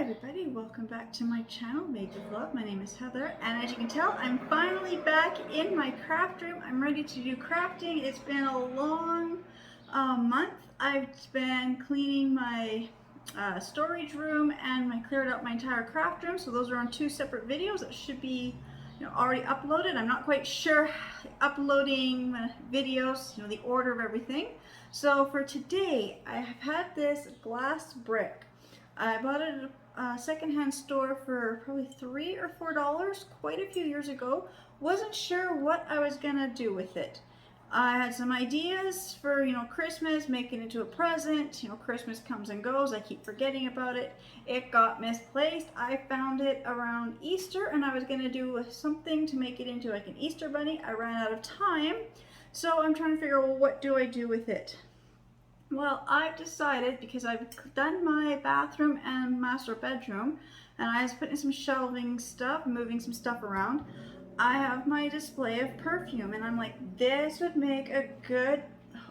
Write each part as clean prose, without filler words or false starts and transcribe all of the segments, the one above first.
Hi everybody, welcome back to my channel, Made with Love. My name is Heather, and as you can tell, I'm finally back in my craft room. I'm ready to do crafting. It's been a long month. I've been cleaning my storage room and I cleared out my entire craft room, so those are on two separate videos that should be already uploaded. I'm not quite sure uploading videos, the order of everything. So for today, I have had this glass brick. I bought it at a secondhand store for probably $3 or $4 quite a few years ago. Wasn't sure what I was gonna do with it. I had some ideas for Christmas, make it into a present. Christmas comes and goes. I keep forgetting about it. It got misplaced. I found it around Easter and I was gonna do something to make it into like an Easter bunny. I ran out of time, so I'm trying to figure out, well, what do I do with it? Well, I've decided, because I've done my bathroom and master bedroom, and I was putting some shelving stuff, moving some stuff around, I have my display of perfume, and I'm like, this would make a good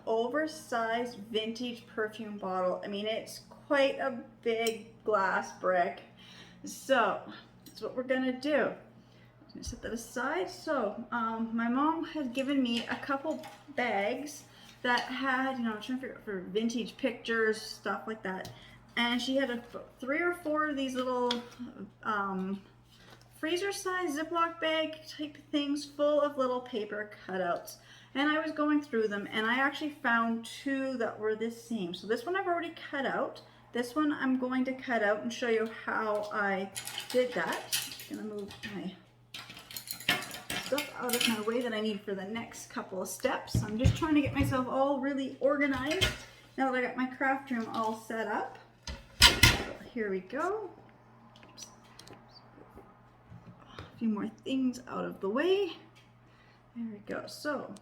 oversized vintage perfume bottle. I mean, it's quite a big glass brick. So, that's what we're gonna do. I'm gonna set that aside. So, my mom had given me a couple bags that had, I'm trying to figure out for vintage pictures, stuff like that. And she had 3 or 4 of these little freezer-sized Ziploc bag type things full of little paper cutouts. And I was going through them, and I actually found 2 that were the same. So this one I've already cut out. This one I'm going to cut out and show you how I did that. I'm gonna move my stuff out of my way that I need for the next couple of steps. I'm just trying to get myself all really organized now that I got my craft room all set up. So here we go. A few more things out of the way. There we go. So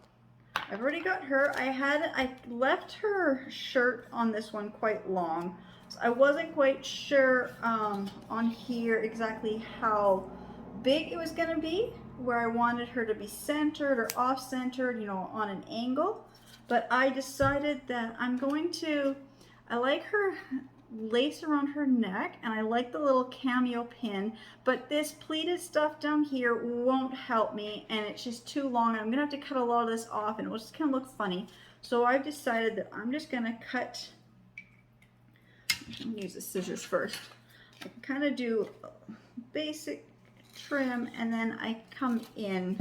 I've already got her. I left her shirt on this one quite long. So I wasn't quite sure on here exactly how big it was going to be, where I wanted her to be centered or off-centered, on an angle. But I decided that I like her lace around her neck, and I like the little cameo pin, but this pleated stuff down here won't help me, and it's just too long. I'm gonna have to cut a lot of this off, and it will just kind of look funny. So I've decided that I'm just gonna cut, I'm gonna use the scissors first. I can kind of do basic trim, and then I come in,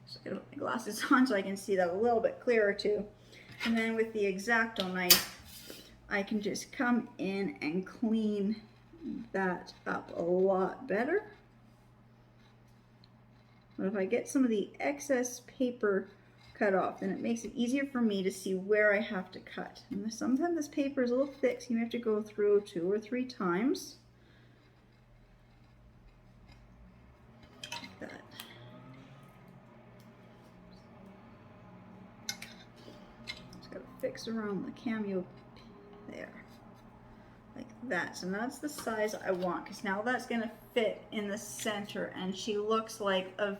so I gotta put my glasses on so I can see that a little bit clearer too. And then with the X-Acto knife, I can just come in and clean that up a lot better. But if I get some of the excess paper cut off, then it makes it easier for me to see where I have to cut. And sometimes this paper is a little thick, so you have to go through 2 or 3 times. That. Just gotta fix around the cameo there, like that. So that's the size I want, because now that's gonna fit in the center, and she looks like a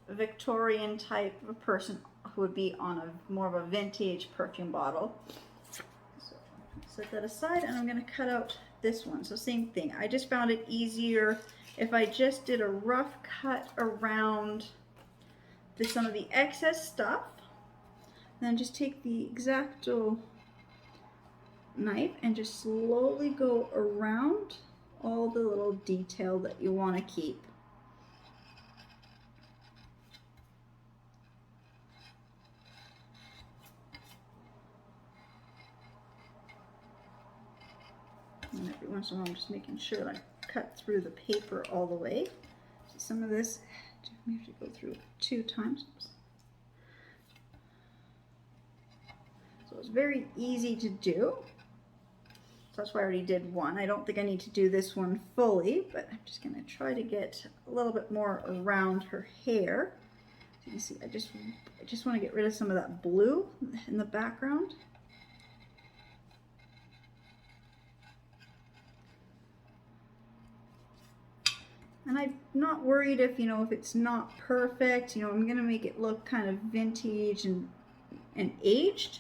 Victorian type of a person who would be on a more of a vintage perfume bottle. So set that aside, and I'm gonna cut out this one. So same thing. I just found it easier if I just did a rough cut around some of the excess stuff, then just take the X-Acto knife and just slowly go around all the little detail that you want to keep. And every once in a while I'm just making sure that I cut through the paper all the way. So some of this we have to go through 2 times. So it's very easy to do. So that's why I already did one. I don't think I need to do this one fully, but I'm just going to try to get a little bit more around her hair. So you can see I just want to get rid of some of that blue in the background. And I'm not worried if, if it's not perfect. I'm going to make it look kind of vintage and aged.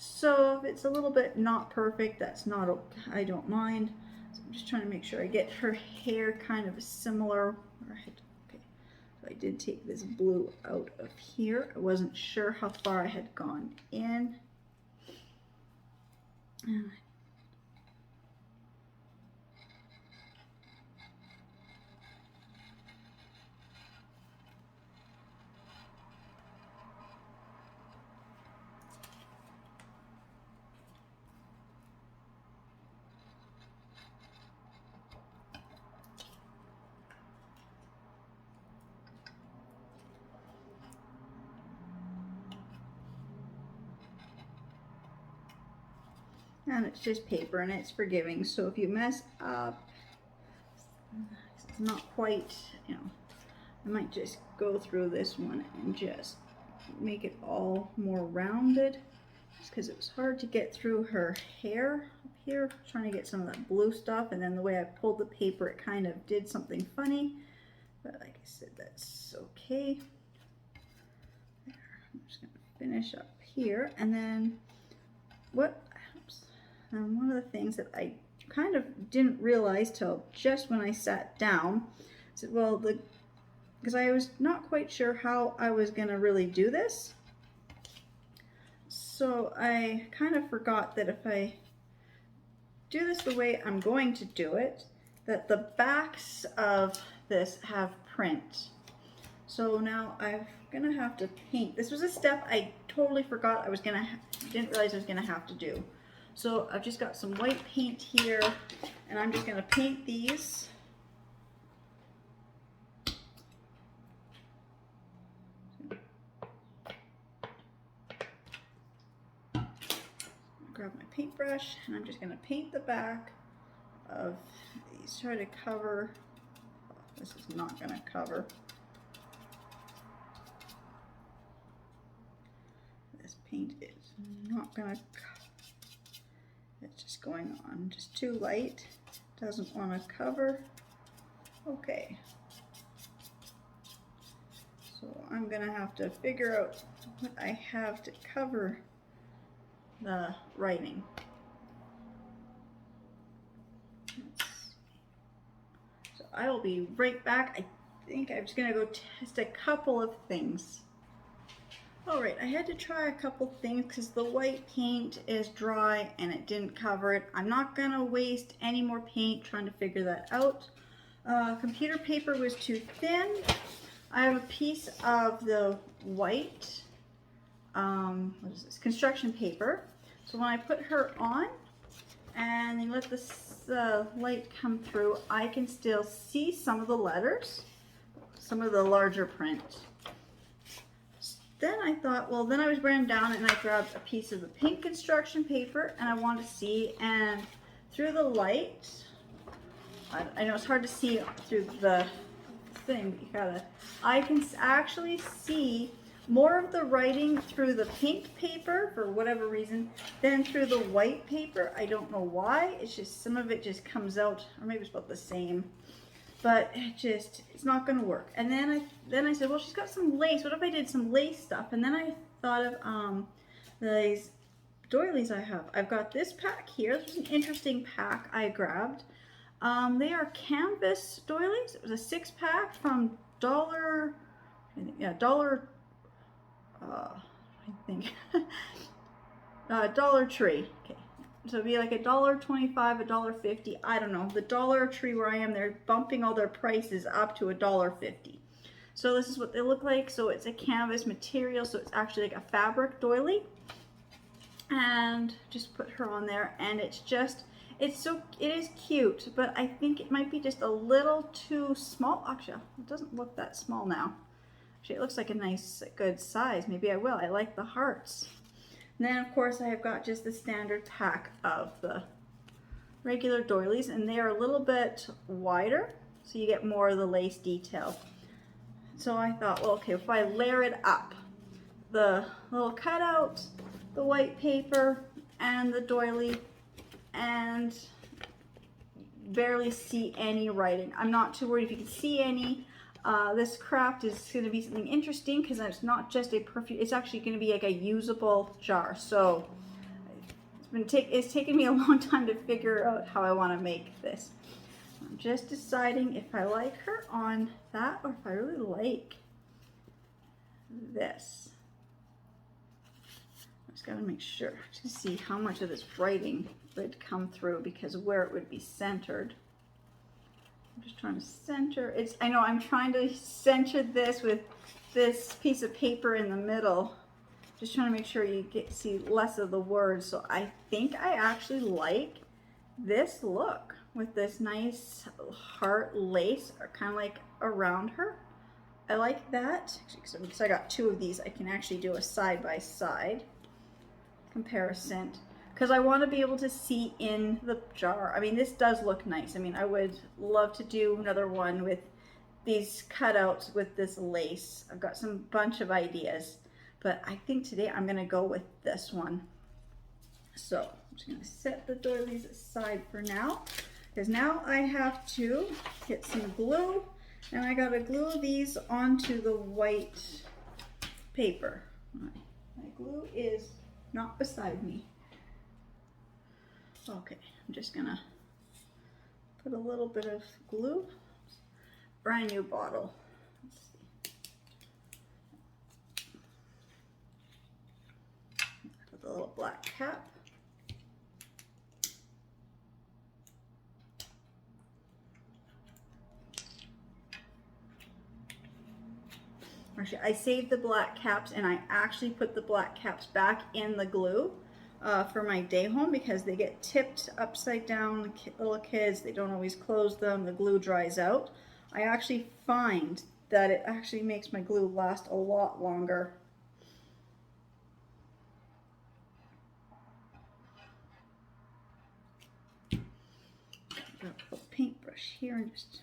So if it's a little bit not perfect, that's not, I don't mind. So I'm just trying to make sure I get her hair kind of similar. Okay, so I did take this blue out of here. I wasn't sure how far I had gone in. And it's just paper and it's forgiving, so if you mess up, it's not quite, you know, I might just go through this one and just make it all more rounded, just because it was hard to get through her hair up here, trying to get some of that blue stuff, and then the way I pulled the paper, it kind of did something funny, but like I said, that's okay. There. I'm just going to finish up here, and then one of the things that I kind of didn't realize till just when I sat down, I said, well, because I was not quite sure how I was going to really do this. So I kind of forgot that if I do this the way I'm going to do it, that the backs of this have print. So now I'm going to have to paint. This was a step I totally forgot I was going to, didn't realize I was going to have to do. So I've just got some white paint here, and I'm just going to paint these. Grab my paintbrush, and I'm just going to paint the back of these. Try to cover. Oh, this is not going to cover. This paint is not going to cover. It's just going on just too light, doesn't want to cover. Okay, so I'm gonna have to figure out what I have to cover the writing. So I will be right back. I think I'm just gonna go test a couple of things. Alright, I had to try a couple things because the white paint is dry and it didn't cover it. I'm not going to waste any more paint trying to figure that out. Computer paper was too thin. I have a piece of the white, what is this, construction paper. So when I put her on and then let the light come through, I can still see some of the letters, some of the larger print. Then I thought, well, then I was wearing down and I grabbed a piece of the pink construction paper and I wanted to see, and through the light, I know it's hard to see through the thing, but you gotta, I can actually see more of the writing through the pink paper for whatever reason than through the white paper. I don't know why, it's just some of it just comes out, or maybe it's about the same. But it's not going to work. And then I said, well, she's got some lace. What if I did some lace stuff? And then I thought of these doilies I have. I've got this pack here. This was an interesting pack I grabbed. They are canvas doilies. It was a 6-pack from Dollar Dollar Tree. Okay. So it'd be like $1.25, $1.50. I don't know. The Dollar Tree where I am, they're bumping all their prices up to $1.50. So this is what they look like. So it's a canvas material. So it's actually like a fabric doily. And just put her on there, and it is cute, but I think it might be just a little too small. Actually, it doesn't look that small now. Actually, it looks like a nice, good size. Maybe I will. I like the hearts. And then, of course, I have got just the standard pack of the regular doilies, and they are a little bit wider, so you get more of the lace detail. So I thought, well, okay, if I layer it up, the little cutout, the white paper, and the doily, and barely see any writing. I'm not too worried if you can see any. This craft is going to be something interesting because it's not just a perfume, it's actually going to be like a usable jar. So It's taken me a long time to figure out how I want to make this. I'm just deciding if I like her on that or if I really like this. I just gotta make sure to see how much of this writing would come through because of where it would be centered. I'm just trying to center. I know I'm trying to center this with this piece of paper in the middle. Just trying to make sure you see less of the words. So I think I actually like this look with this nice heart lace or kind of like around her. I like that. Actually, because I got two of these, I can actually do a side-by-side comparison because I want to be able to see in the jar. I mean, this does look nice. I mean, I would love to do another one with these cutouts with this lace. I've got some bunch of ideas, but I think today I'm gonna go with this one. So I'm just gonna set the doilies aside for now, because now I have to get some glue, and I gotta glue these onto the white paper. My glue is not beside me. Okay, I'm just gonna put a little bit of glue. Brand new bottle. Let's see. With a little black cap. Actually, I saved the black caps and I actually put the black caps back in the glue for my day home because they get tipped upside down. Little kids, they don't always close them. The glue dries out. I actually find that it actually makes my glue last a lot longer. Got a paintbrush here and just,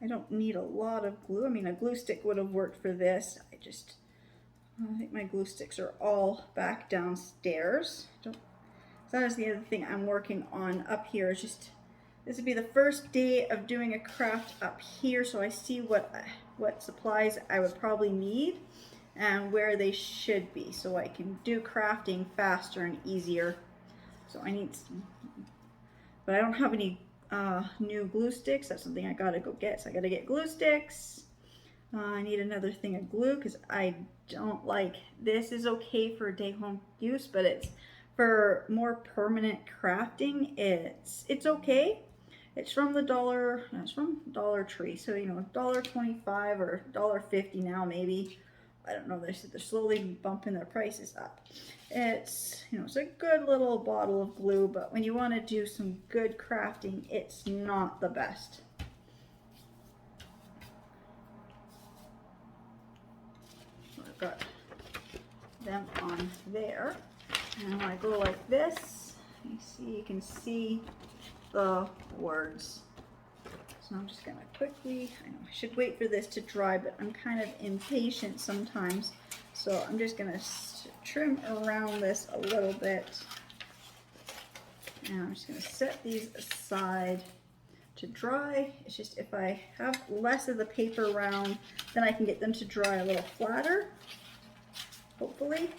I don't need a lot of glue. I mean, a glue stick would have worked for this. I think my glue sticks are all back downstairs. So that is the other thing I'm working on up here. Is just, this would be the first day of doing a craft up here, so I see what supplies I would probably need and where they should be, so I can do crafting faster and easier. So I need some, but I don't have any new glue sticks. That's something I gotta go get. So I gotta get glue sticks. I need another thing of glue because I don't like, this is okay for day home use, but it's for more permanent crafting. It's okay. It's from the it's from Dollar Tree. So, you know, $1.25 or $1.50 now maybe. I don't know, they're slowly bumping their prices up. It's, you know, it's a good little bottle of glue, but when you want to do some good crafting, it's not the best. So I've got them on there. And when I go like this, you can see the words. So I'm just gonna quickly, I know I should wait for this to dry, but I'm kind of impatient sometimes. So I'm just gonna trim around this a little bit. And I'm just gonna set these aside to dry. It's just if I have less of the paper around, then I can get them to dry a little flatter, hopefully.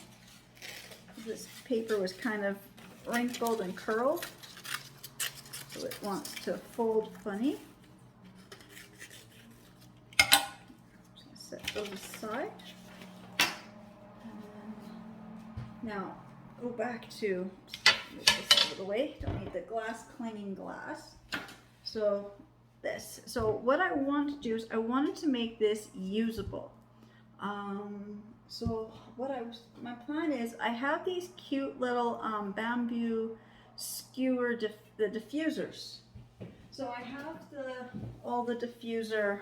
This paper was kind of wrinkled and curled, so it wants to fold funny. I'm just going to set those aside. Now, go back to, move this out of the way, don't need the glass clanging glass. So this, so what I want to do is I wanted to make this usable. So my plan is I have these cute little bamboo skewer, the diffusers. So I have all the diffuser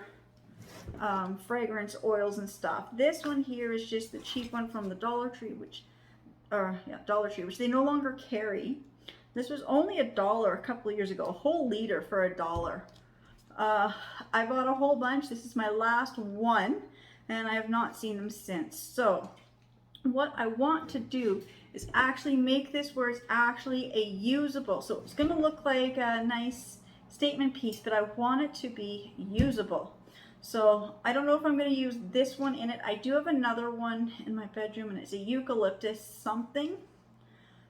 fragrance oils and stuff. This one here is just the cheap one from the Dollar Tree, which they no longer carry. This was only $1 a couple of years ago, a whole liter for $1. I bought a whole bunch. This is my last one, and I have not seen them since. So what I want to do is actually make this where it's actually a usable. So it's going to look like a nice statement piece, but I want it to be usable. So I don't know if I'm going to use this one in it. I do have another one in my bedroom, and it's a eucalyptus something.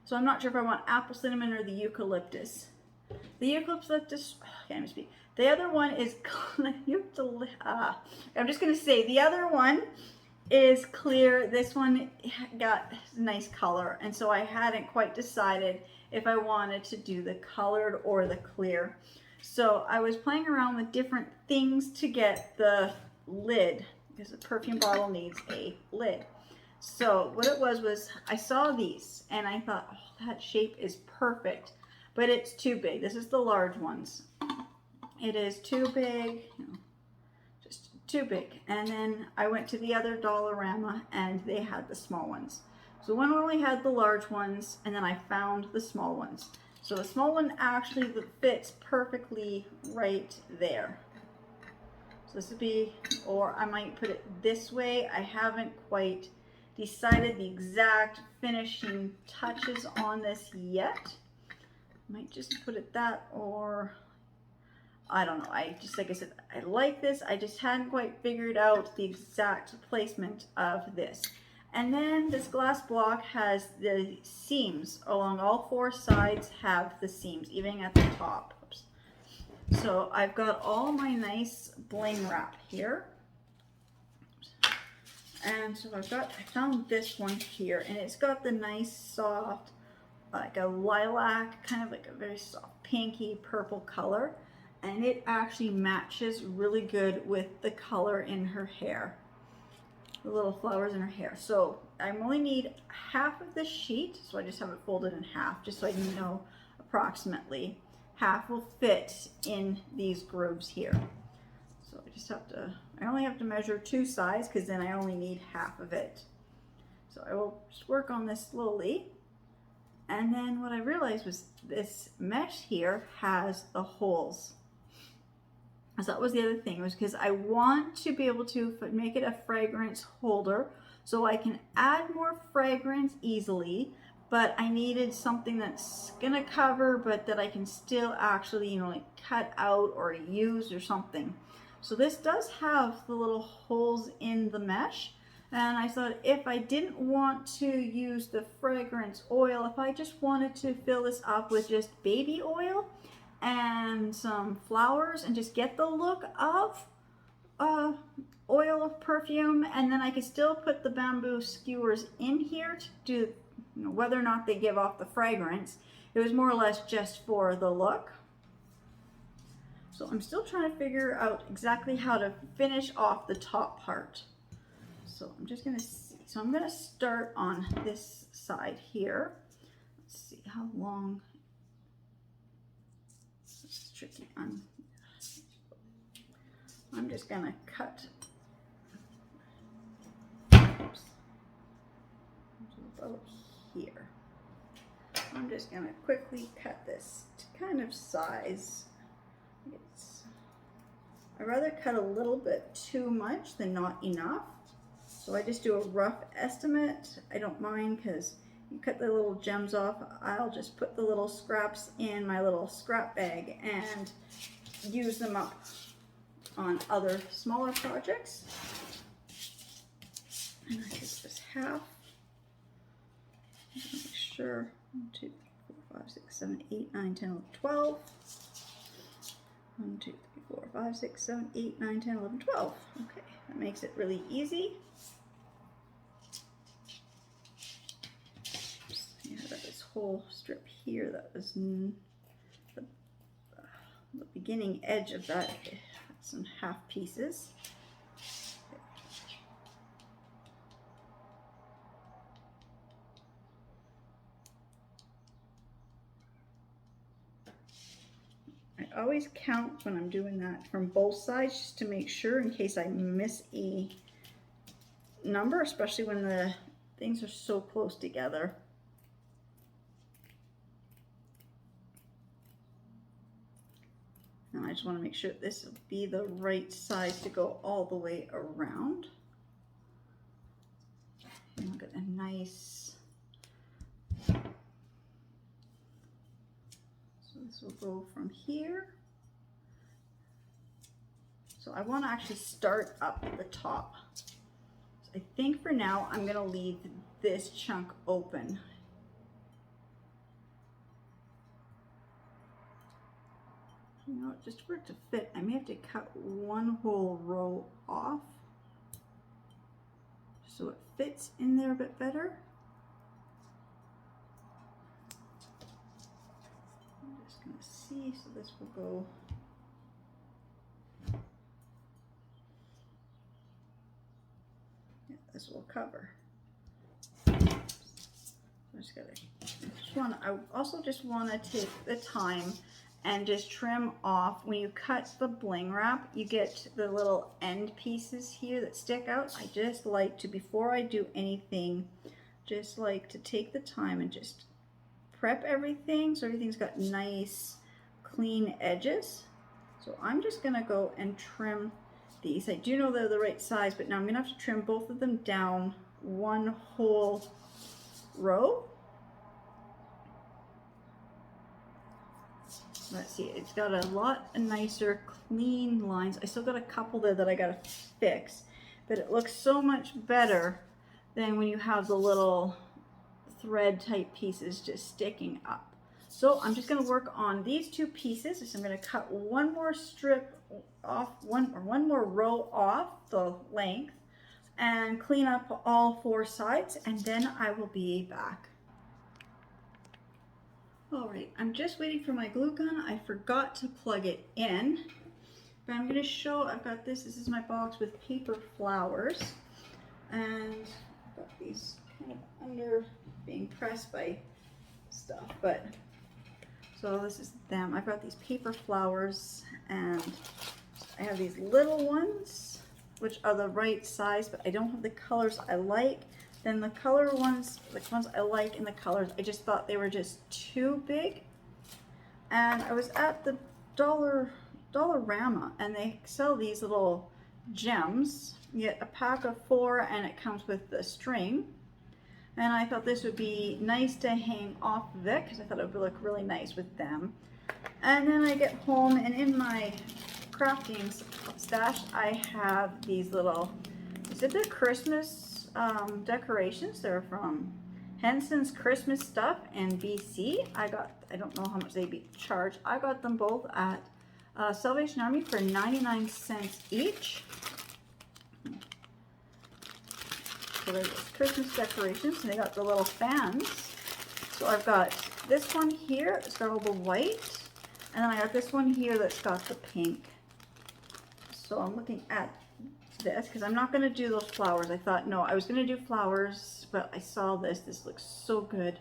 So I'm not sure if I want apple cinnamon or the eucalyptus. The eucalyptus, can't even speak. The other one is, I'm just gonna say, the other one is clear. This one got nice color, and so I hadn't quite decided if I wanted to do the colored or the clear. So I was playing around with different things to get the lid, because a perfume bottle needs a lid. So what it was I saw these and I thought, oh, that shape is perfect, but it's too big. This is the large ones. It is too big, just too big. And then I went to the other Dollarama and they had the small ones. So one only had the large ones, and then I found the small ones. So the small one actually fits perfectly right there. So this would be, or I might put it this way. I haven't quite decided the exact finishing touches on this yet. Might just put it that, or I don't know. I just, like I said, I like this. I just hadn't quite figured out the exact placement of this. And then this glass block has the seams along all four sides, have the seams, even at the top. Oops. So I've got all my nice bling wrap here. And so I found this one here, and it's got the nice soft, like a lilac, kind of like a very soft pinky purple color. And it actually matches really good with the color in her hair. The little flowers in her hair. So I only need half of the sheet, so I just have it folded in half, just so I know approximately half will fit in these grooves here. So I just have to, I only have to measure 2 sides, because then I only need half of it. So I will just work on this slowly. And then what I realized was this mesh here has the holes. So that was the other thing, was because I want to be able to make it a fragrance holder so I can add more fragrance easily, but I needed something that's gonna cover, but that I can still actually, you know, like cut out or use or something. So this does have the little holes in the mesh, and I thought if I didn't want to use the fragrance oil, if I just wanted to fill this up with just baby oil and some flowers and just get the look of oil perfume, and then I could still put the bamboo skewers in here to do, you know, whether or not they give off the fragrance. It was more or less just for the look. So I'm still trying to figure out exactly how to finish off the top part. So I'm just gonna see. So I'm gonna start on this side here. Let's see how long. This is tricky. I'm just gonna cut. Oops. About here. I'm just gonna quickly cut this to kind of size. I'd rather cut a little bit too much than not enough. So I just do a rough estimate. I don't mind, because you cut the little gems off. I'll just put the little scraps in my little scrap bag and use them up on other smaller projects. And I take this half. Make sure 1, 2, 3, 4, 5, 6, 7, 8, 9, 10, 11, 12. 1, 2, 3, 4, 5, 6, 7, 8, 9, 10, 11, 12. Okay, that makes it really easy. Yeah, I got this whole strip here that was the beginning edge of that. Some half pieces. I always count when I'm doing that from both sides, just to make sure in case I miss a number, especially when the things are so close together. And I just want to make sure this will be the right size to go all the way around. And I'll get a nice, so this will go from here. So I want to actually start up at the top. So I think for now I'm going to leave this chunk open. You know, just for it to fit, I may have to cut one whole row off so it fits in there a bit better. I'm just gonna see, so this will go. Yeah, this will cover. I also just want to take the time and just trim off. When you cut the bling wrap, you get the little end pieces here that stick out. I just like to, before I do anything, just like to take the time and just prep everything so everything's got nice clean edges. So I'm just gonna go and trim these. I do know they're the right size, but now I'm gonna have to trim both of them down one whole row. Let's see, it's got a lot nicer clean lines. I still got a couple there that I gotta fix, but it looks so much better than when you have the little thread type pieces just sticking up. So I'm just gonna work on these two pieces. So I'm gonna cut one more strip off, one more row off the length and clean up all four sides, and then I will be back. All right, I'm just waiting for my glue gun. I forgot to plug it in, but I'm gonna show, I've got this is my box with paper flowers, and I've got these kind of under being pressed by stuff, but so this is them. I've got these paper flowers, and I have these little ones, which are the right size, but I don't have the colors I like. Then the color ones, the ones I like in the colors, I just thought they were just too big. And I was at the Dollarama, and they sell these little gems. You get a pack of 4, and it comes with the string. And I thought this would be nice to hang off of it, because I thought it would look really nice with them. And then I get home, and in my crafting stash, I have these little, is it the Christmas decorations? They're from Henson's Christmas Stuff in BC. I don't know how much they charge. I got them both at Salvation Army for 99 cents each. So there's Christmas decorations, and they got the little fans. So I've got this one here, it's got all the white, and then I got this one here that's got the pink. So I'm looking at this because I'm not going to do those flowers. I thought, no, I was going to do flowers, but I saw this. This looks so good.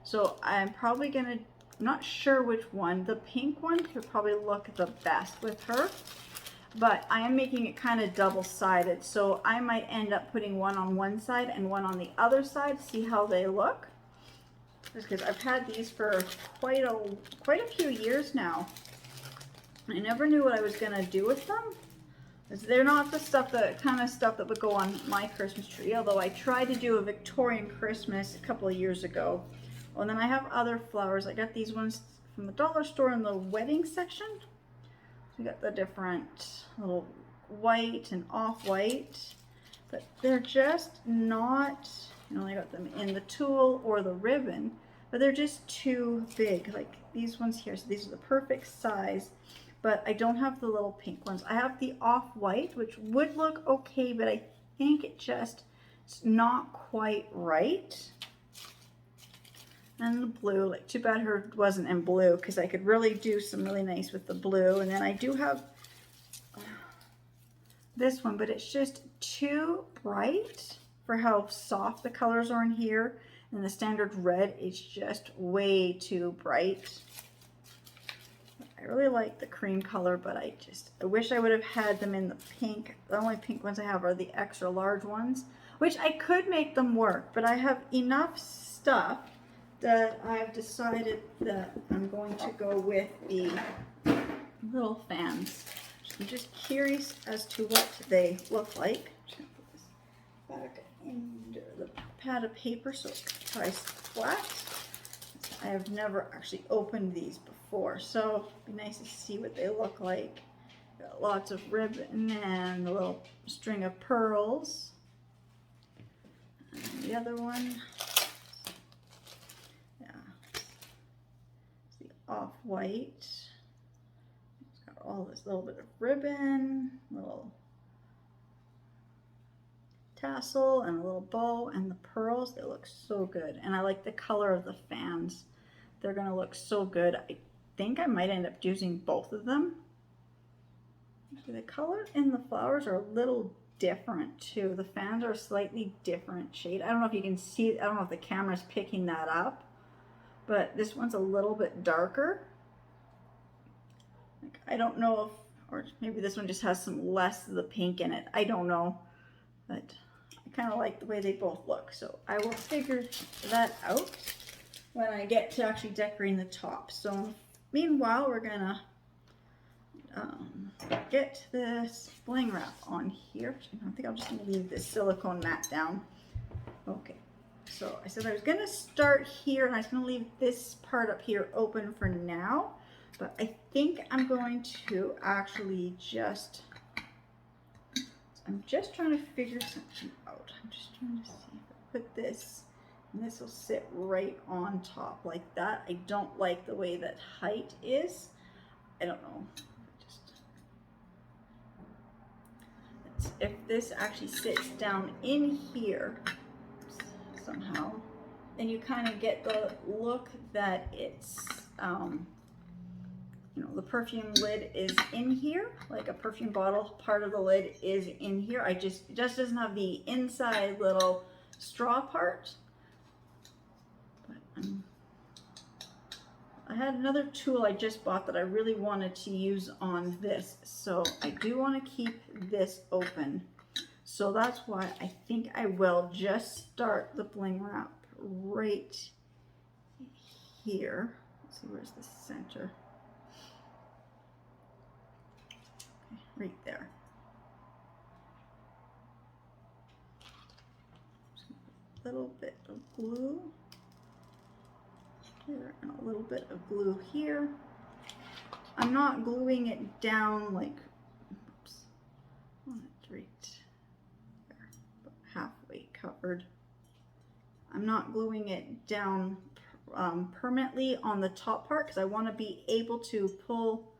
So I'm probably going to, I'm not sure which one. The pink one could probably look the best with her, but I am making it kind of double-sided. So I might end up putting one on one side and one on the other side, see how they look. Just because I've had these for quite a few years now. I never knew what I was going to do with them. They're not the stuff, the kind of stuff that would go on my Christmas tree, although I tried to do a Victorian Christmas a couple of years ago. Oh, and then I have other flowers. I got these ones from the dollar store in the wedding section. So we got the different little white and off-white, but they're just not, you know, I got them in the tulle or the ribbon, but they're just too big. Like these ones here, so these are the perfect size. But I don't have the little pink ones. I have the off-white, which would look okay, but I think it's not quite right. And the blue, like too bad her wasn't in blue, because I could really do some really nice with the blue. And then I do have this one, but it's just too bright for how soft the colors are in here. And the standard red is just way too bright. I really like the cream color, but I wish I would have had them in the pink. The only pink ones I have are the extra large ones, which I could make them work, but I have enough stuff that I've decided that I'm going to go with the little fans. I'm just curious as to what they look like. I'm just gonna put this back into the pad of paper so it tries flat. I have never actually opened these before, so it'd be nice to see what they look like. Got lots of ribbon and a little string of pearls. And the other one, yeah, it's the off-white. got all this little bit of ribbon, little tassel and a little bow, and the pearls, they look so good. And I like the color of the fans. They're gonna look so good. I think I might end up using both of them. The color in the flowers are a little different too. The fans are a slightly different shade. I don't know if you can see, I don't know if the camera's picking that up, but this one's a little bit darker. Like, I don't know if, or maybe this one just has some less of the pink in it. I don't know, but I kind of like the way they both look. So I will figure that out when I get to actually decorating the top. So meanwhile, we're gonna get this bling wrap on here. I think I'm just gonna leave this silicone mat down. Okay, so I said I was gonna start here and I was gonna leave this part up here open for now, but I think I'm going to actually just, I'm just trying to figure something out. I'm just trying to see if I put this, and this will sit right on top like that. I don't like the way that height is. I don't know. If this actually sits down in here somehow, then you kind of get the look that it's, you know, the perfume lid is in here, like a perfume bottle part of the lid is in here. It just doesn't have the inside little straw part. But I had another tool I just bought that I really wanted to use on this, so I do want to keep this open. So that's why I think I will just start the bling wrap right here. Let's see, where's the center? Okay, right there. A little bit of glue here and a little bit of glue here. I'm not gluing it down like, oops, right there, about halfway covered. I'm not gluing it down permanently on the top part because I want to be able to pull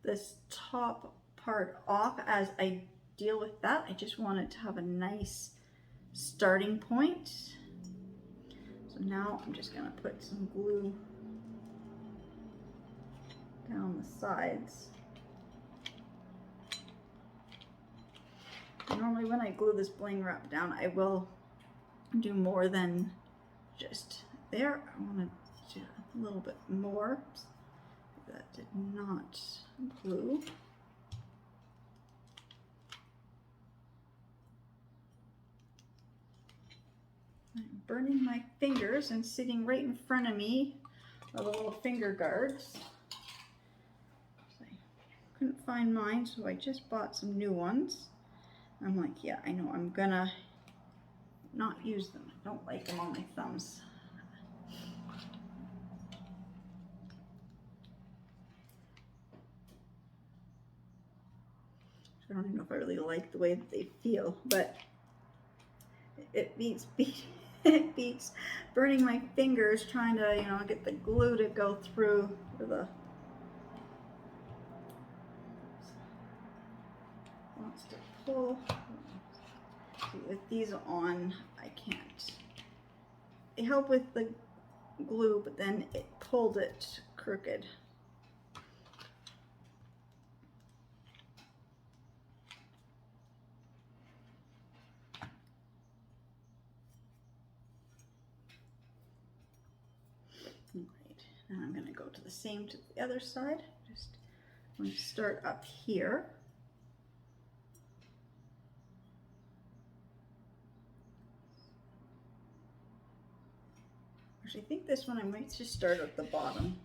this top part off as I deal with that. I just want it to have a nice starting point. So now I'm just going to put some glue down the sides. Normally when I glue this bling wrap down, I will do more than just there. I want to do a little bit more. Oops. That did not glue. I'm burning my fingers, and sitting right in front of me are the little finger guards. I couldn't find mine, so I just bought some new ones. I'm like, yeah, I know, I'm gonna not use them. I don't like them on my thumbs. I don't even know if I really like the way that they feel, but it beats burning my fingers trying to, you know, get the glue to go through the wants to pull. See, with these on, I can't. They help with the glue, but then it pulled it crooked. Now I'm going to go to the same to the other side. Just going to start up here. Actually, I think this one I might just start at the bottom.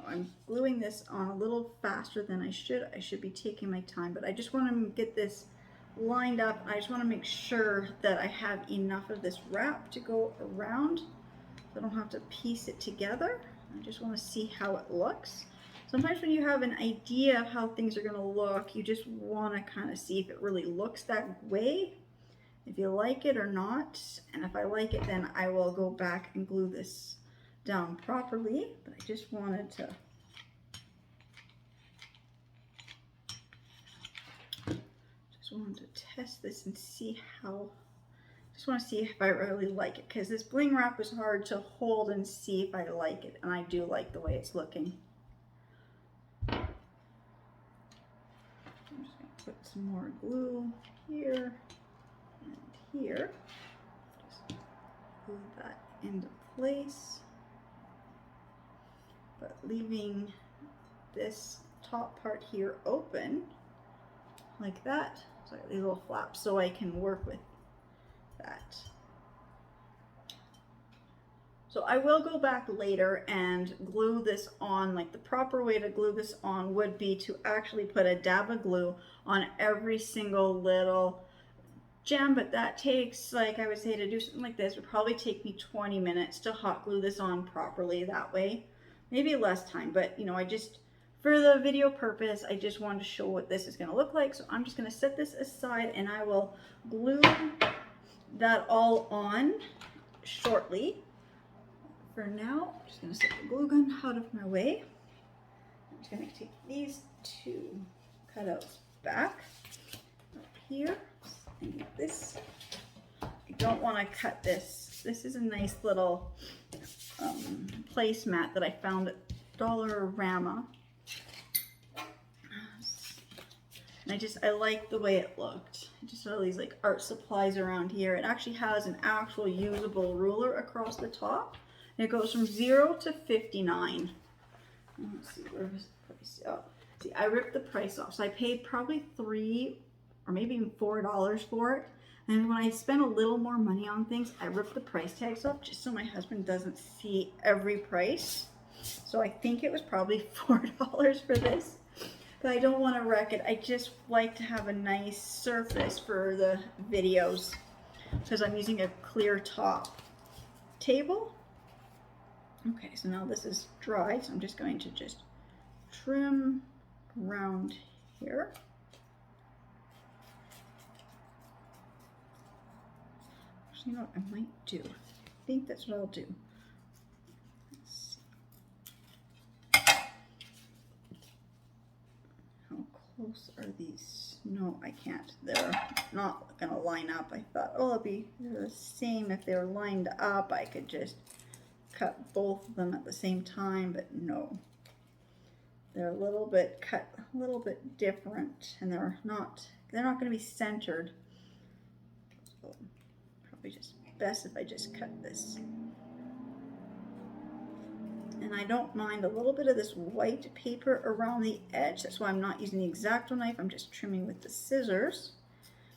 I'm gluing this on a little faster than I should. I should be taking my time, but I just want to get this lined up. I just want to make sure that I have enough of this wrap to go around so I don't have to piece it together. I just want to see how it looks. Sometimes when you have an idea of how things are going to look, you just want to kind of see if it really looks that way, if you like it or not. And if I like it, then I will go back and glue this down properly, but I just wanted to test this and see how, just want to see if I really like it, because this bling wrap is hard to hold and see if I like it, and I do like the way it's looking. I'm just going to put some more glue here and here. Just glue that into place, but leaving this top part here open like that, so I got these little flaps so I can work with that. So I will go back later and glue this on. Like, the proper way to glue this on would be to actually put a dab of glue on every single little gem, but that takes, like, I would say to do something like this would probably take me 20 minutes to hot glue this on properly that way. Maybe less time, but you know, I just, for the video purpose, I just wanted to show what this is going to look like. So I'm just going to set this aside and I will glue that all on shortly. For now, I'm just going to set the glue gun out of my way. I'm just going to take these two cutouts back up here. And get this. I don't want to cut this. This is a nice little placemat that I found at Dollarama. And I like the way it looked. Just all these like art supplies around here. It actually has an actual usable ruler across the top. And it goes from 0 to 59. Let's see, where was the price? Oh, see, I ripped the price off. So I paid probably $3 or maybe even $4 for it. And when I spend a little more money on things, I rip the price tags off just so my husband doesn't see every price. So I think it was probably $4 for this. But I don't want to wreck it. I just like to have a nice surface for the videos because I'm using a clear top table. Okay, so now this is dry, so I'm just going to just trim around here. Actually, you know what I might do? I think that's what I'll do. Close are these? No, I can't. They're not going to line up. I thought, oh, they're the same. If they're lined up, I could just cut both of them at the same time, but no. They're a little bit cut, a little bit different, and they're not going to be centered. So probably just best if I just cut this. And I don't mind a little bit of this white paper around the edge. That's why I'm not using the X-Acto knife. I'm just trimming with the scissors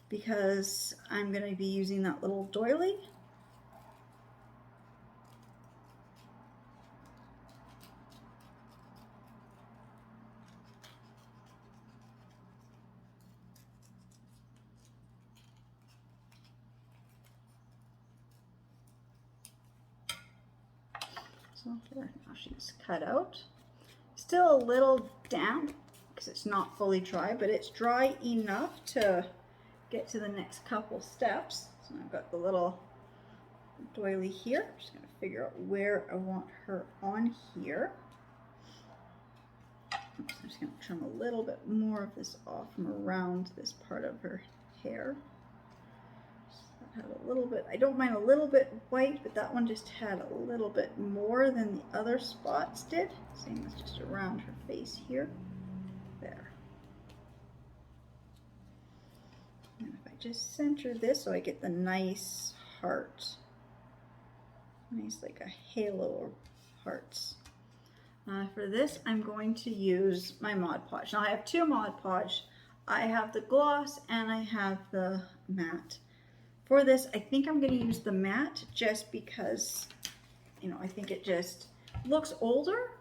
because I'm going to be using that little doily. So there, now she's cut out. Still a little damp because it's not fully dry, but it's dry enough to get to the next couple steps. So I've got the little doily here. I'm just going to figure out where I want her on here. I'm just going to trim a little bit more of this off from around this part of her hair. Had a little bit, I don't mind a little bit white, but that one just had a little bit more than the other spots did. Same as just around her face here. There. And if I just center this so I get the nice heart. Nice like a halo of hearts. For this, I'm going to use my Mod Podge. Now I have two Mod Podge. I have the gloss and I have the matte. For this, I think I'm going to use the matte just because, you know, I think it just looks older.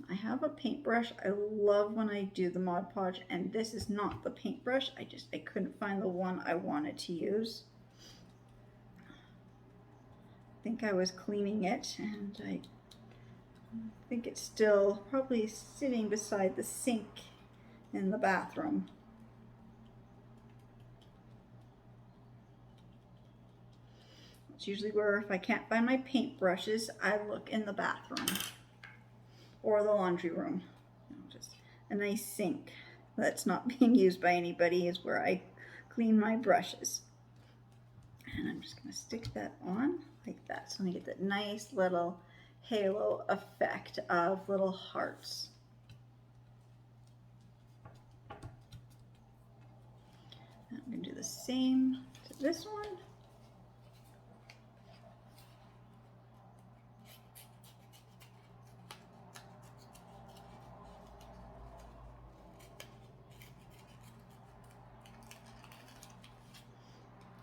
I have a paintbrush. I love when I do the Mod Podge, and this is not the paintbrush. I couldn't find the one I wanted to use. I think I was cleaning it, and I think it's still probably sitting beside the sink in the bathroom. It's usually where if I can't find my paint brushes, I look in the bathroom or the laundry room. Just a nice sink that's not being used by anybody is where I clean my brushes. And I'm just going to stick that on like that. So I get that nice little halo effect of little hearts. I'm going to do the same to this one.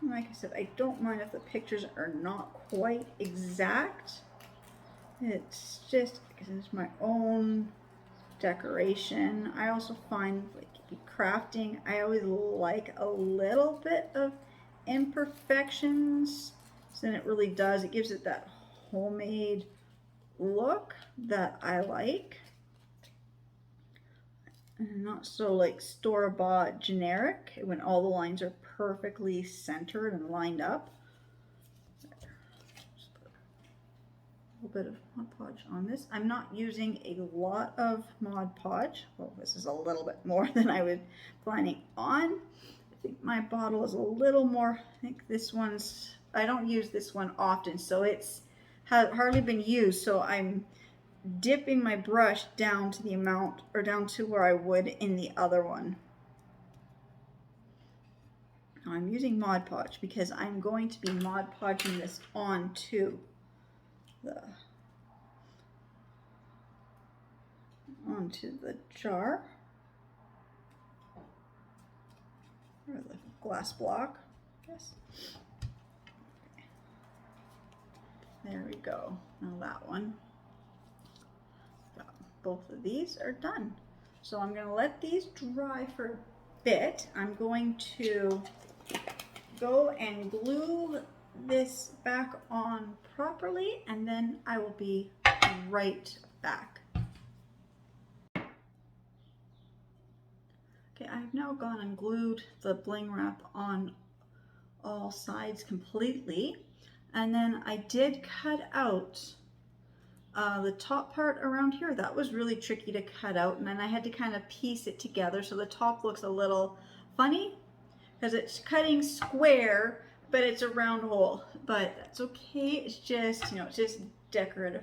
Like I said, I don't mind if the pictures are not quite exact. It's just because it's my own decoration. I also find, like, crafting, I always like a little bit of imperfections. So then it really does, it gives it that homemade look that I like. And not so like store-bought generic when all the lines are perfectly centered and lined up. Just put a little bit of Mod Podge on this. I'm not using a lot of Mod Podge. Well, this is a little bit more than I was planning on. I think my bottle is a little more, I think this one's, I don't use this one often, so it's hardly been used, so I'm dipping my brush down to the amount, or down to where I would in the other one. Now I'm using Mod Podge because I'm going to be Mod Podging this onto the jar, or the glass block, yes. Okay. There we go. Now that one. Both of these are done. So I'm going to let these dry for a bit. I'm going to go and glue this back on properly, and then I will be right back. Okay, I've now gone and glued the bling wrap on all sides completely, and then I did cut out the top part around here. That was really tricky to cut out, and then I had to kind of piece it together, so the top looks a little funny because it's cutting square, but it's a round hole. But that's okay, it's just, you know, it's just decorative.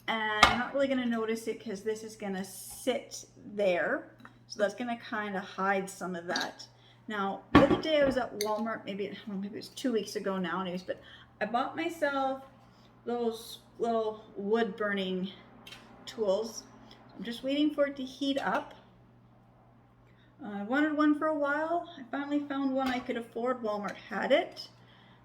And I'm not really going to notice it because this is going to sit there, so that's going to kind of hide some of that. Now, the other day I was at Walmart, maybe it was 2 weeks ago now anyways, but I bought myself those little wood burning tools. I'm just waiting for it to heat up. I wanted one for a while. I finally found one I could afford. Walmart had it.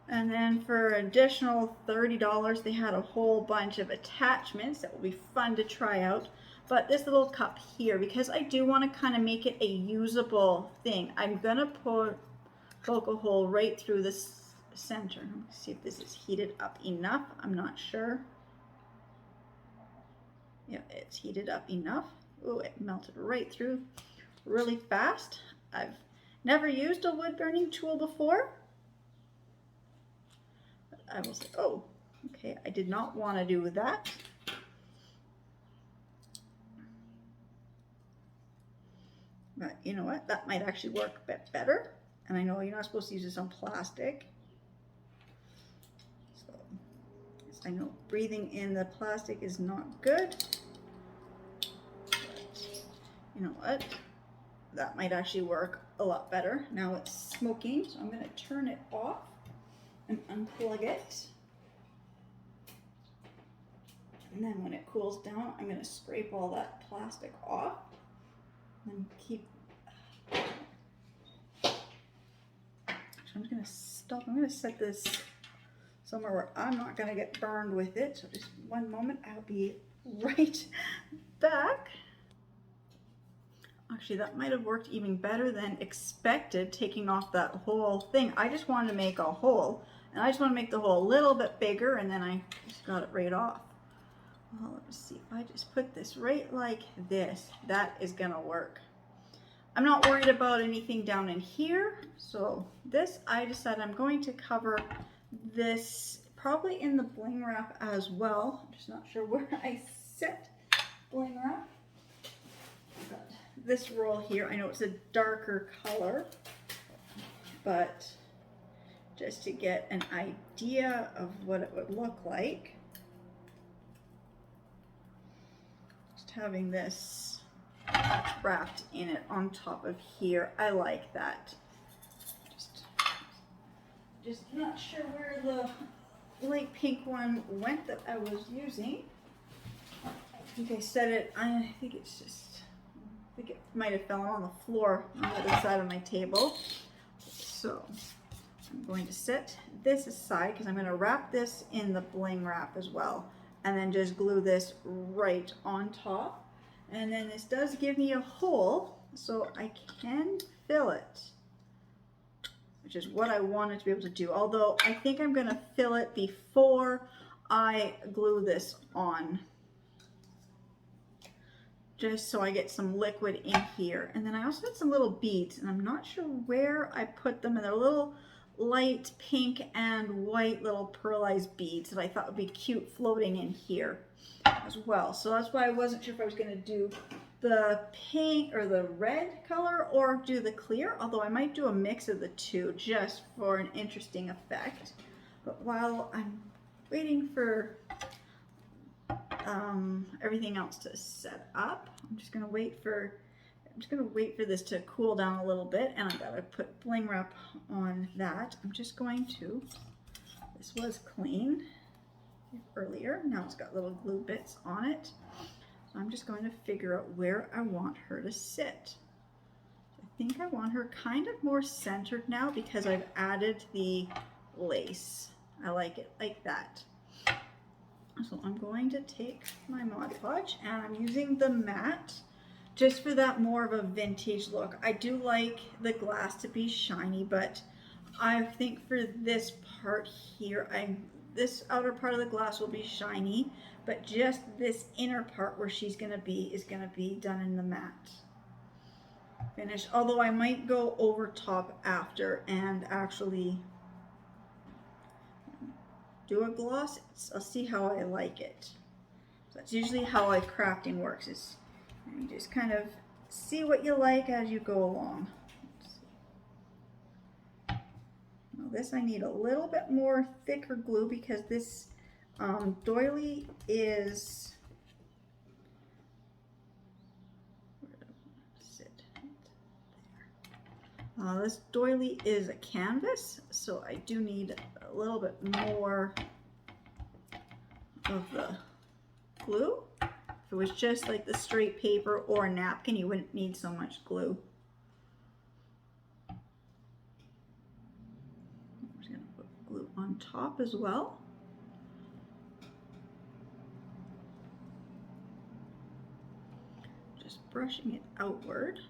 And then for an additional $30, they had a whole bunch of attachments that will be fun to try out. But this little cup here, because I do want to kind of make it a usable thing, I'm going to poke a hole right through this center. Let's see if this is heated up enough. I'm not sure. Yeah, it's heated up enough. Oh, it melted right through really fast. I've never used a wood burning tool before. But I will say, oh, okay, I did not want to do that. But you know what? That might actually work a bit better. And I know you're not supposed to use this on plastic. I know breathing in the plastic is not good, but you know what? That might actually work a lot better. Now it's smoking, so I'm going to turn it off and unplug it. And then when it cools down, I'm going to scrape all that plastic off and keep. So I'm just going to stop. I'm going to set this somewhere where I'm not going to get burned with it. So just one moment, I'll be right back. Actually, that might have worked even better than expected, taking off that whole thing. I just wanted to make a hole, and I just want to make the hole a little bit bigger, and then I just got it right off. Well, let's see, if I just put this right like this, that is going to work. I'm not worried about anything down in here, so this, I decided I'm going to cover this probably in the bling wrap as well. I'm just not sure where I set bling wrap. But this roll here, I know it's a darker color, but just to get an idea of what it would look like. Just having this wrapped in it on top of here, I like that. Just not sure where the light pink one went that I was using. I think I set it, I think it's just, I think it might have fallen on the floor on the other side of my table. So I'm going to set this aside because I'm going to wrap this in the bling wrap as well, and then just glue this right on top. And then this does give me a hole so I can fill it, which is what I wanted to be able to do. Although I think I'm going to fill it before I glue this on, just so I get some liquid in here. And then I also had some little beads, and I'm not sure where I put them, and they're little light pink and white little pearlized beads that I thought would be cute floating in here as well. So that's why I wasn't sure if I was going to do the pink or the red color or do the clear, although I might do a mix of the two just for an interesting effect. But while I'm waiting for everything else to set up, I'm just going to wait for this to cool down a little bit, and I've got to put bling wrap on that. I'm just going to, this was clean earlier, now it's got little glue bits on it. So I'm just going to figure out where I want her to sit. I think I want her kind of more centered now because I've added the lace. I like it like that. So I'm going to take my Mod Podge, and I'm using the matte just for that more of a vintage look. I do like the glass to be shiny, but I think for this part here, this outer part of the glass will be shiny, but just this inner part where she's gonna be is gonna be done in the matte finish. Although I might go over top after and actually do a gloss. I'll see how I like it. So that's usually how crafting works, is you just kind of see what you like as you go along. Now this I need a little bit more thicker glue because this doily is, this doily is a canvas, so I do need a little bit more of the glue. If it was just like the straight paper or a napkin, you wouldn't need so much glue. I'm just going to put glue on top as well. Just brushing it outward.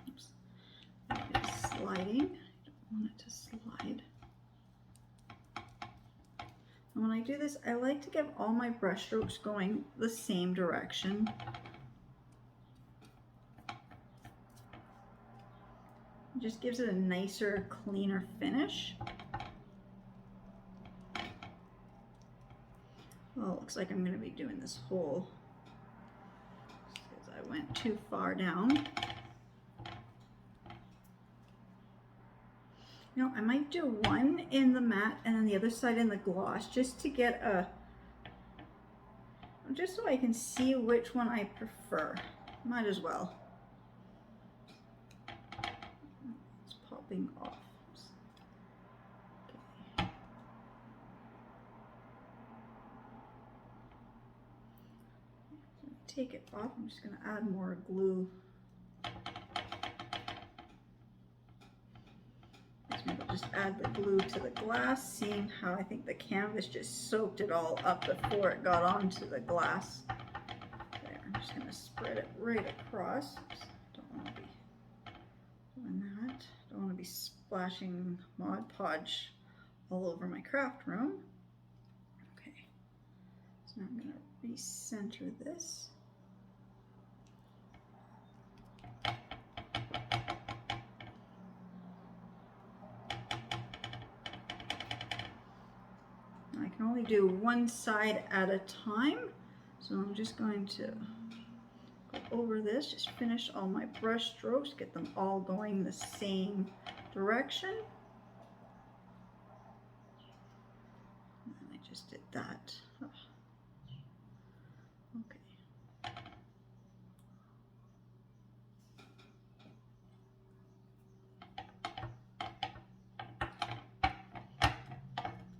Oops. It's sliding. Want it to slide. And when I do this, I like to get all my brush strokes going the same direction. It just gives it a nicer, cleaner finish. Well, it looks like I'm going to be doing this whole, because I went too far down. You know, I might do one in the matte and then the other side in the gloss, just to get just so I can see which one I prefer. Might as well. It's popping off. Okay. Take it off. I'm just going to add more glue. Maybe I'll just add the glue to the glass, seeing how I think the canvas just soaked it all up before it got onto the glass. There, I'm just going to spread it right across. Oops, don't want to be doing that. Don't want to be splashing Mod Podge all over my craft room. Okay, so now I'm going to recenter this. can only do one side at a time. So I'm just going to go over this, just finish all my brush strokes, get them all going the same direction. And I just did that. Oh. Okay.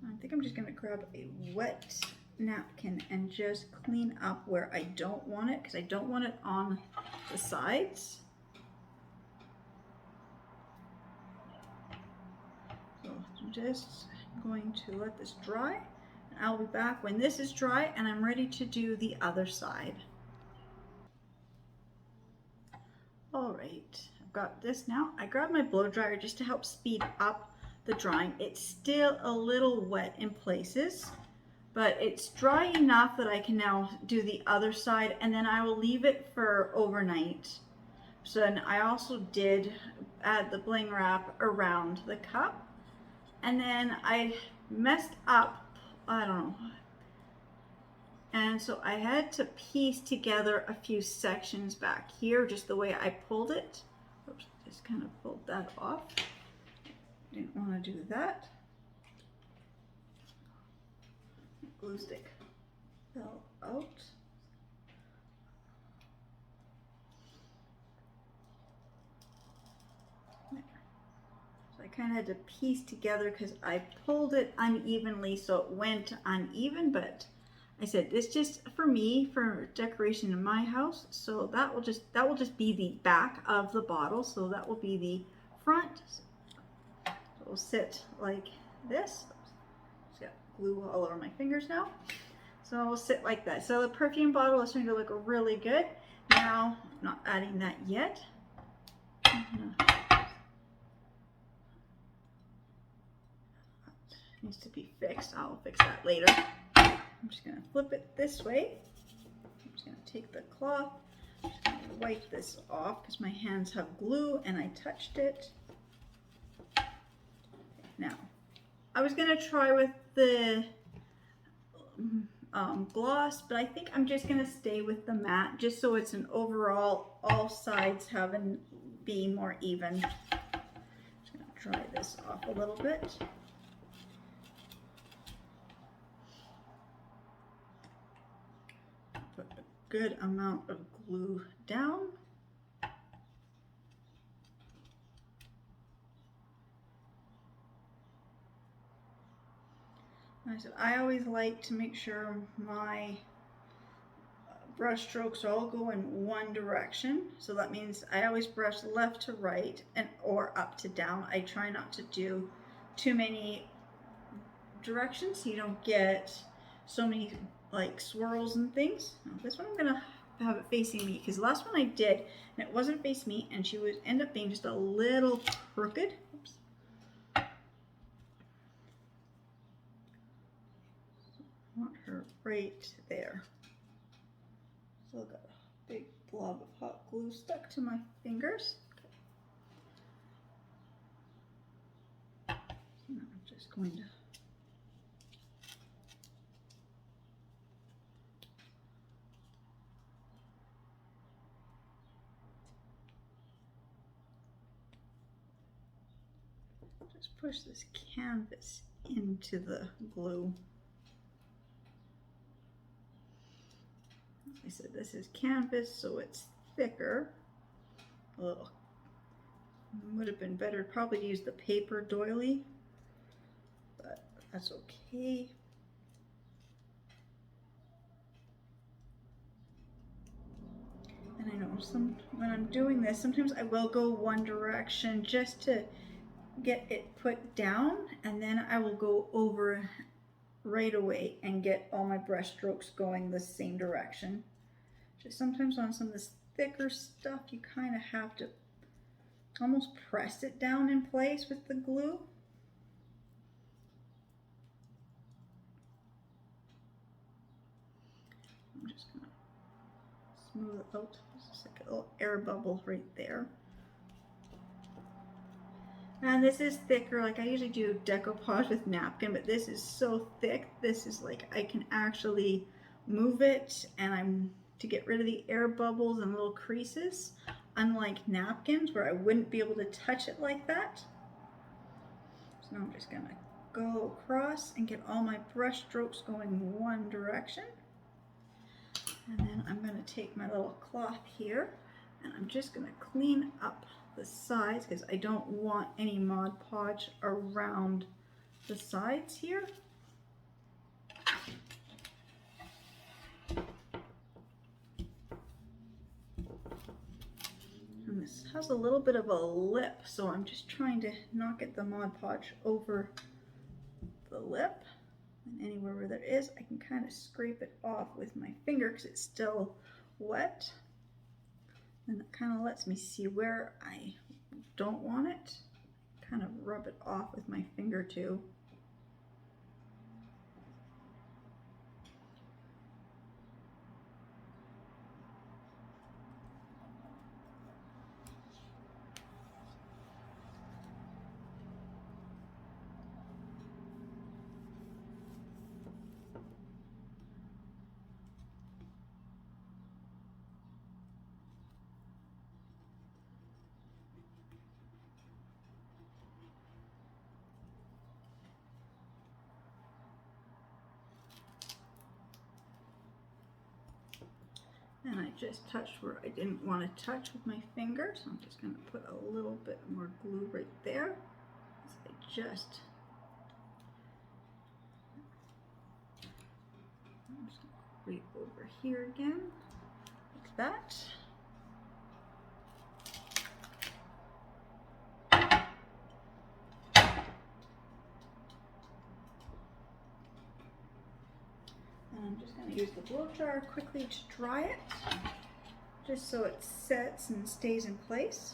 I think I'm just going to grab a wet napkin and just clean up where I don't want it, because I don't want it on the sides. So I'm just going to let this dry, and I'll be back when this is dry and I'm ready to do the other side. All right, I've got this now. I grabbed my blow dryer just to help speed up the drying. It's still a little wet in places, but it's dry enough that I can now do the other side, and then I will leave it for overnight. So then I also did add the bling wrap around the cup, and then I messed up, I don't know, and so I had to piece together a few sections back here, just the way I pulled it. Oops, just kind of pulled that off. Didn't want to do that. Glue stick fell out. There. So I kind of had to piece together because I pulled it unevenly, so it went uneven, but I said this just for me, for decoration in my house, so that will just be the back of the bottle, so that will be the front. So it will sit like this. Just got glue all over my fingers now. So it will sit like that. So the perfume bottle is starting to look really good. Now, I'm not adding that yet. Needs to be fixed. I'll fix that later. I'm just going to flip it this way. I'm just going to take the cloth, I'm just going to wipe this off because my hands have glue and I touched it. Now, I was going to try with the gloss, but I think I'm just going to stay with the matte just so it's an overall, all sides be more even. Just going to dry this off a little bit. Put a good amount of glue down. I always like to make sure my brush strokes all go in one direction. So that means I always brush left to right or up to down. I try not to do too many directions so you don't get so many like swirls and things. Now, this one I'm gonna have it facing me because the last one I did and it wasn't facing me and she would end up being just a little crooked. Oops. I want her right there. Still got a big blob of hot glue stuck to my fingers. Okay. So now I'm just going to push this canvas into the glue. I said this is canvas, so it's thicker. Ugh. Would have been better probably to use the paper doily, but that's okay. And I know when I'm doing this, sometimes I will go one direction just to get it put down, and then I will go over right away and get all my brush strokes going the same direction. Just sometimes on some of this thicker stuff, you kind of have to almost press it down in place with the glue. I'm just gonna smooth it out. There's just like a little air bubble right there. And this is thicker. Like I usually do decoupage with napkin, but this is so thick. This is like I can actually move it, and I'm to get rid of the air bubbles and little creases, unlike napkins where I wouldn't be able to touch it like that. So I'm just gonna go across and get all my brush strokes going one direction. And then I'm gonna take my little cloth here, and I'm just gonna clean up the sides because I don't want any Mod Podge around the sides here. And this has a little bit of a lip, so I'm just trying to not get the Mod Podge over the lip. And anywhere where there is, I can kind of scrape it off with my finger because it's still wet. And that kind of lets me see where I don't want it. Kind of rub it off with my finger too. And I just touched where I didn't want to touch with my finger, so I'm just going to put a little bit more glue right there. So I'm just going to grate over here again, like that. And I'm just going to use the blow dryer quickly to dry it, just so it sets and stays in place.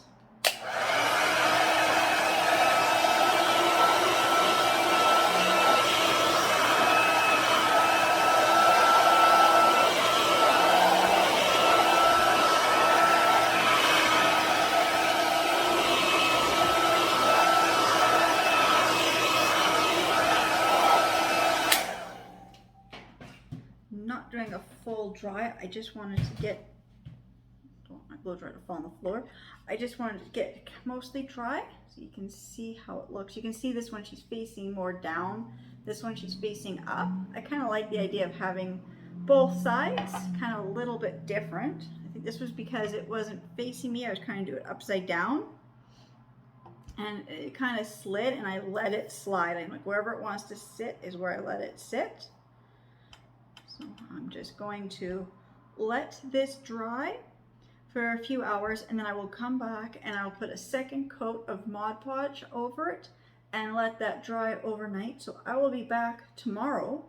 Not doing a full dry, I just wanted to get, don't want my blow dryer to fall on the floor. I just wanted to get mostly dry so you can see how it looks. You can see this one she's facing more down, this one she's facing up. I kind of like the idea of having both sides kind of a little bit different. I think this was because it wasn't facing me. I was trying to do it upside down, and it kind of slid and I let it slide. I'm like, wherever it wants to sit is where I let it sit. So I'm just going to let this dry for a few hours, and then I will come back and I'll put a second coat of Mod Podge over it and let that dry overnight. So I will be back tomorrow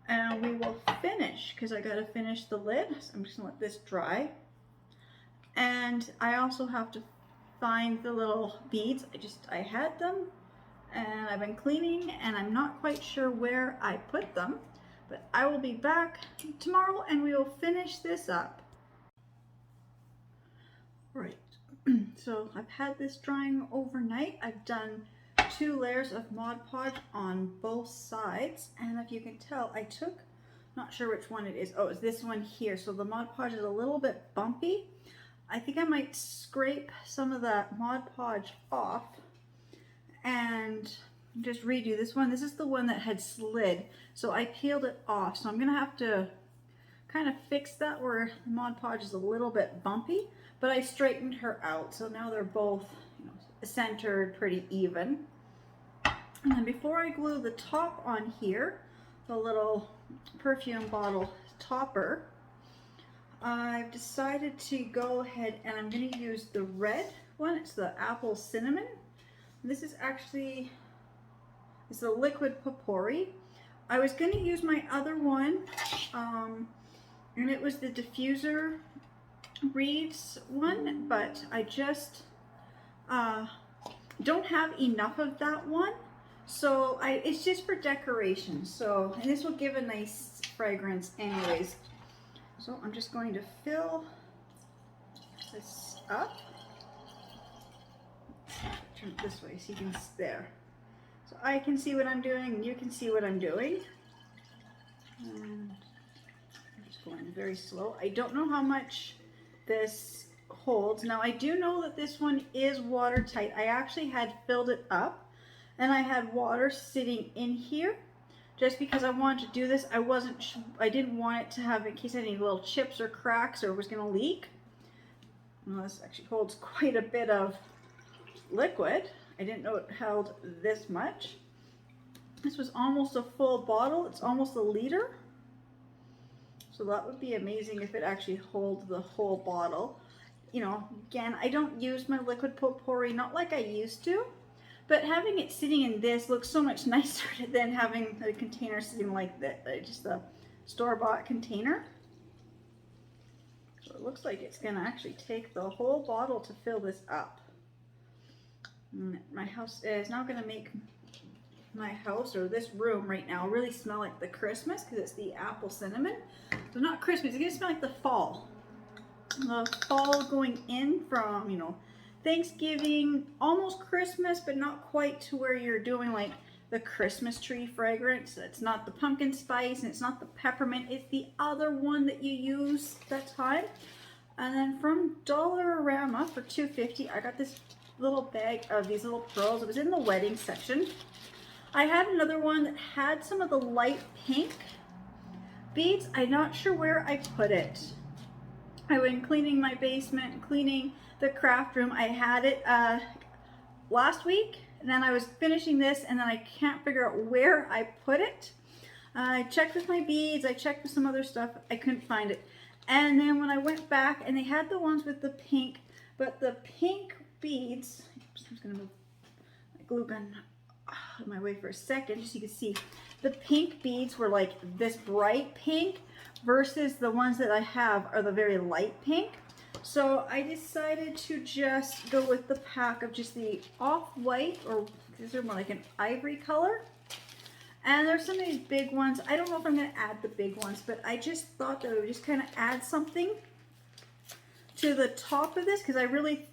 and we will finish, because I got to finish the lid. So I'm just gonna let this dry. And I also have to find the little beads. I had them and I've been cleaning and I'm not quite sure where I put them. But I will be back tomorrow and we will finish this up. Right, so I've had this drying overnight. I've done 2 layers of Mod Podge on both sides. And if you can tell, I took, not sure which one it is. Oh, it's this one here. So the Mod Podge is a little bit bumpy. I think I might scrape some of that Mod Podge off and just redo this one. This is the one that had slid, so I peeled it off. So I'm gonna have to kind of fix that where the Mod Podge is a little bit bumpy, but I straightened her out. So now they're both, you know, centered pretty even. And then before I glue the top on here, the little Perfume Bottle topper, I've decided to go ahead and I'm gonna use the red one. It's the apple cinnamon. This is actually, it's a liquid potpourri. I was going to use my other one, and it was the Diffuser Reeds one, but I just don't have enough of that one. So it's just for decoration. So, and this will give a nice fragrance anyways. So I'm just going to fill this up. turn it this way so you can there. So I can see what I'm doing and you can see what I'm doing. And I'm just going very slow. I don't know how much this holds. Now I do know that this one is watertight. I actually had filled it up and I had water sitting in here just because I wanted to do this. I didn't want it to have, in case any little chips or cracks or was going to leak. Well, this actually holds quite a bit of liquid. I didn't know it held this much. This was almost a full bottle. It's almost a liter. So that would be amazing if it actually holds the whole bottle. You know, again, I don't use my liquid potpourri, not like I used to, but having it sitting in this looks so much nicer than having a container sitting like that, just a store-bought container. So it looks like it's gonna actually take the whole bottle to fill this up. And my house is now gonna make my house, or this room right now, really smell like the Christmas because it's the apple cinnamon. So not Christmas, it's gonna smell like the fall. The fall going in from, you know, Thanksgiving, almost Christmas, but not quite to where you're doing like the Christmas tree fragrance. It's not the pumpkin spice and it's not the peppermint, it's the other one that you use that time. And then from Dollarama for $2.50, I got this little bag of these little pearls. It was in the wedding section. I had another one that had some of the light pink beads. I'm not sure where I put it. I went cleaning my basement, cleaning the craft room. I had it last week, and then I was finishing this, and then I can't figure out where I put it. I checked with my beads, I checked with some other stuff, I couldn't find it. And then when I went back, and they had the ones with the pink, but the pink beads, oops, I'm just gonna move my glue gun out of my way for a second, just so you can see. The pink beads were like this bright pink, versus the ones that I have are the very light pink. So I decided to just go with the pack of just the off-white, or these are more like an ivory color. And there's some of these big ones. I don't know if I'm going to add the big ones, but I just thought that I would just kind of add something to the top of this because I really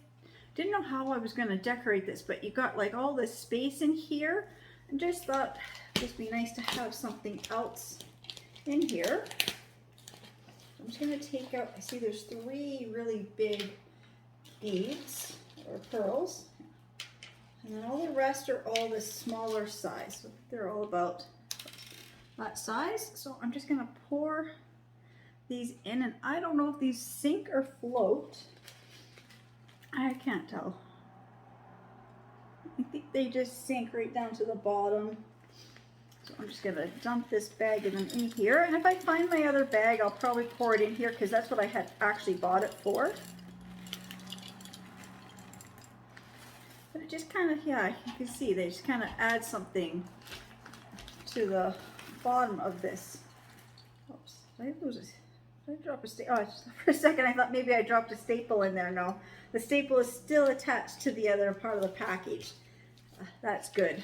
didn't know how I was going to decorate this, but you got like all this space in here, and just thought it'd be nice to have something else in here. I'm just going to take out, I see there's 3 really big beads or pearls, and then all the rest are all this smaller size. So they're all about that size. So I'm just going to pour these in, and I don't know if these sink or float. I can't tell. I think they just sink right down to the bottom. So I'm just gonna dump this bag of them in here, and if I find my other bag, I'll probably pour it in here because that's what I had actually bought it for. But it just kind of, yeah, you can see they just kind of add something to the bottom of this. Oops, did I lose it? Did I drop a staple? Oh, for a second I thought maybe I dropped a staple in there. No, the staple is still attached to the other part of the package. That's good.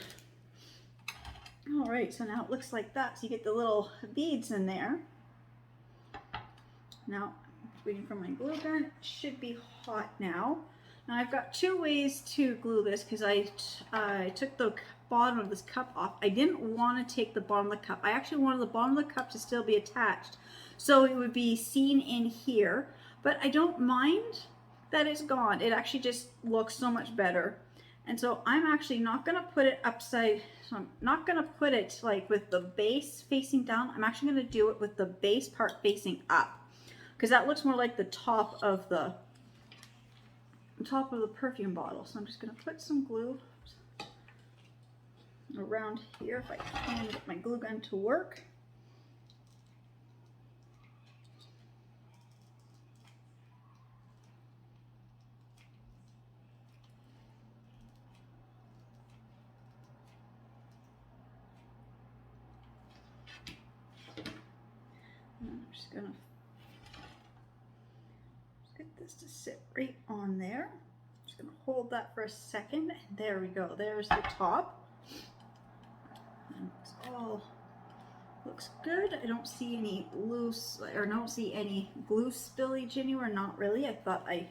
All right, so now it looks like that. So you get the little beads in there. Now, I'm waiting for my glue gun. It should be hot now. Now I've got 2 ways to glue this because I took the bottom of this cup off. I didn't want to take the bottom of the cup. I actually wanted the bottom of the cup to still be attached, so it would be seen in here. But I don't mind that it's gone. It actually just looks so much better. And so I'm actually not going to put it upside, so I'm not going to put it like with the base facing down. I'm actually going to do it with the base part facing up because that looks more like the top of the perfume bottle. So I'm just going to put some glue around here if I can get my glue gun to work. I'm just gonna get this to sit right on there. Just gonna hold that for a second. And there we go. There's the top. And it's all looks good. I don't see any loose, or don't see any glue spillage anywhere. Not really. I thought I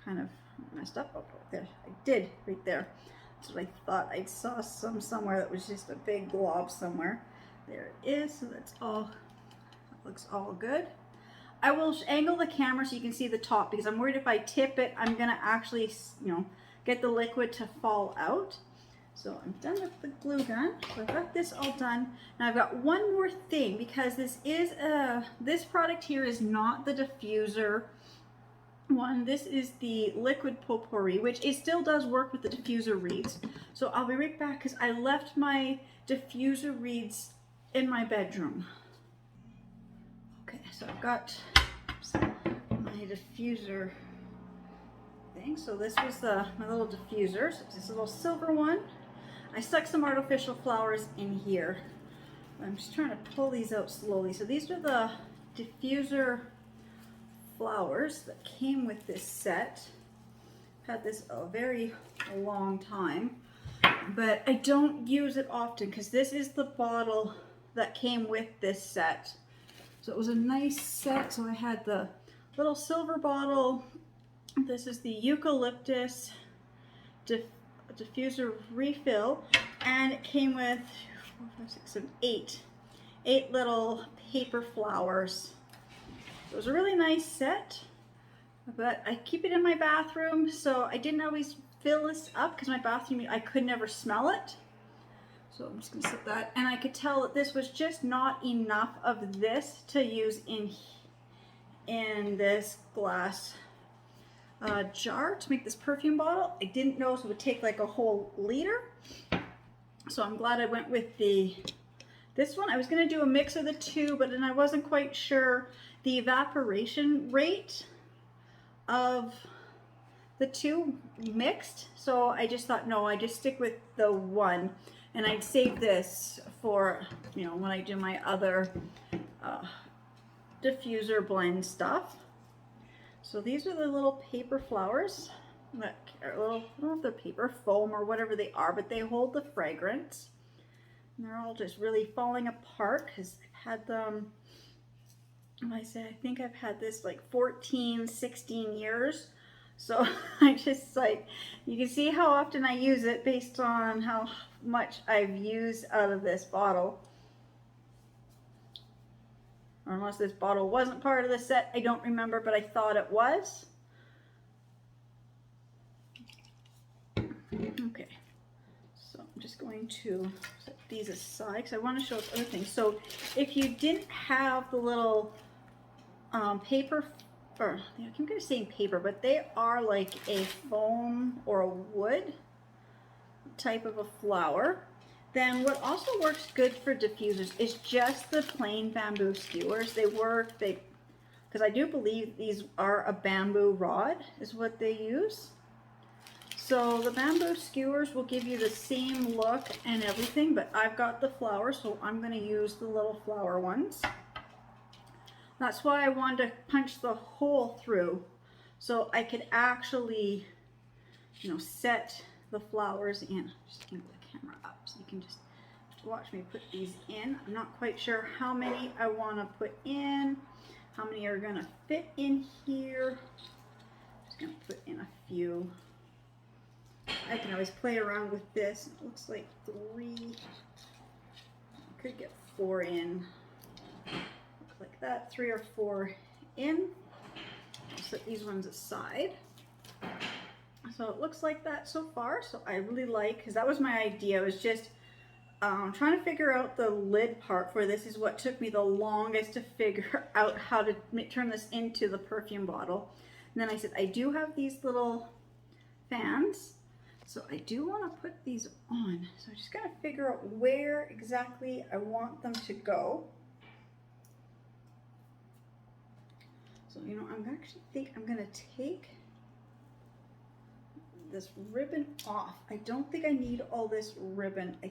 kind of messed up. Oh, there, I did right there. That's what I thought. I saw somewhere that was just a big glob somewhere. There it is. So that's all. That looks all good. I will angle the camera so you can see the top because I'm worried if I tip it, I'm gonna actually, you know, get the liquid to fall out. So I'm done with the glue gun. So I've got this all done. Now I've got one more thing because this product here is not the diffuser one. This is the liquid potpourri, which it still does work with the diffuser reeds. So I'll be right back because I left my diffuser reeds in my bedroom. Okay, so I've got my diffuser thing. So this was my little diffuser. So it's this little silver one. I stuck some artificial flowers in here. I'm just trying to pull these out slowly. So these are the diffuser flowers that came with this set. I've had this a very long time, but I don't use it often because this is the bottle that came with this set. So it was a nice set. So I had the little silver bottle. This is the eucalyptus diffuser refill, and it came with 4, 5, 6, 7, 8 little paper flowers. It was a really nice set, but I keep it in my bathroom, so I didn't always fill this up because my bathroom, I could never smell it. So I'm just gonna set that, and I could tell that this was just not enough of this to use in this glass jar to make this perfume bottle. I didn't know it would take like a whole liter, so I'm glad I went with this one. I was going to do a mix of the two, but then I wasn't quite sure the evaporation rate of the two mixed, so I just thought, no, I just stick with the one, and I'd save this for, you know, when I do my other diffuser blend stuff. So these are the little paper flowers that are little, I don't know if they're paper foam or whatever they are, but they hold the fragrance. And they're all just really falling apart because I've had them, I think I've had this like 14, 16 years. So I just like, you can see how often I use it based on how much I've used out of this bottle. Or unless this bottle wasn't part of the set, I don't remember, but I thought it was. Okay, so I'm just going to set these aside because I want to show us other things. So if you didn't have the little paper, or I'm going to say paper, but they are like a foam or a wood type of a flower. Then what also works good for diffusers is just the plain bamboo skewers. They work, because I do believe these are a bamboo rod is what they use. So the bamboo skewers will give you the same look and everything, but I've got the flower, so I'm going to use the little flower ones. That's why I wanted to punch the hole through so I could actually, you know, set the flowers in. Just angle the camera up so you can just watch me put these in. I'm not quite sure how many I want to put in, how many are going to fit in here. I'm just going to put in a few. I can always play around with this. It looks like 3. I could get 4 in. Like that, 3 or 4 in. I'll set these ones aside. So it looks like that so far. So I really like, because that was my idea, was just trying to figure out the lid part for this is what took me the longest to figure out how to turn this into the perfume bottle. And then I said, I do have these little fans, so I do want to put these on. So I just got to figure out where exactly I want them to go. So, you know, I'm actually think I'm going to take this ribbon off. I don't think I need all this ribbon. I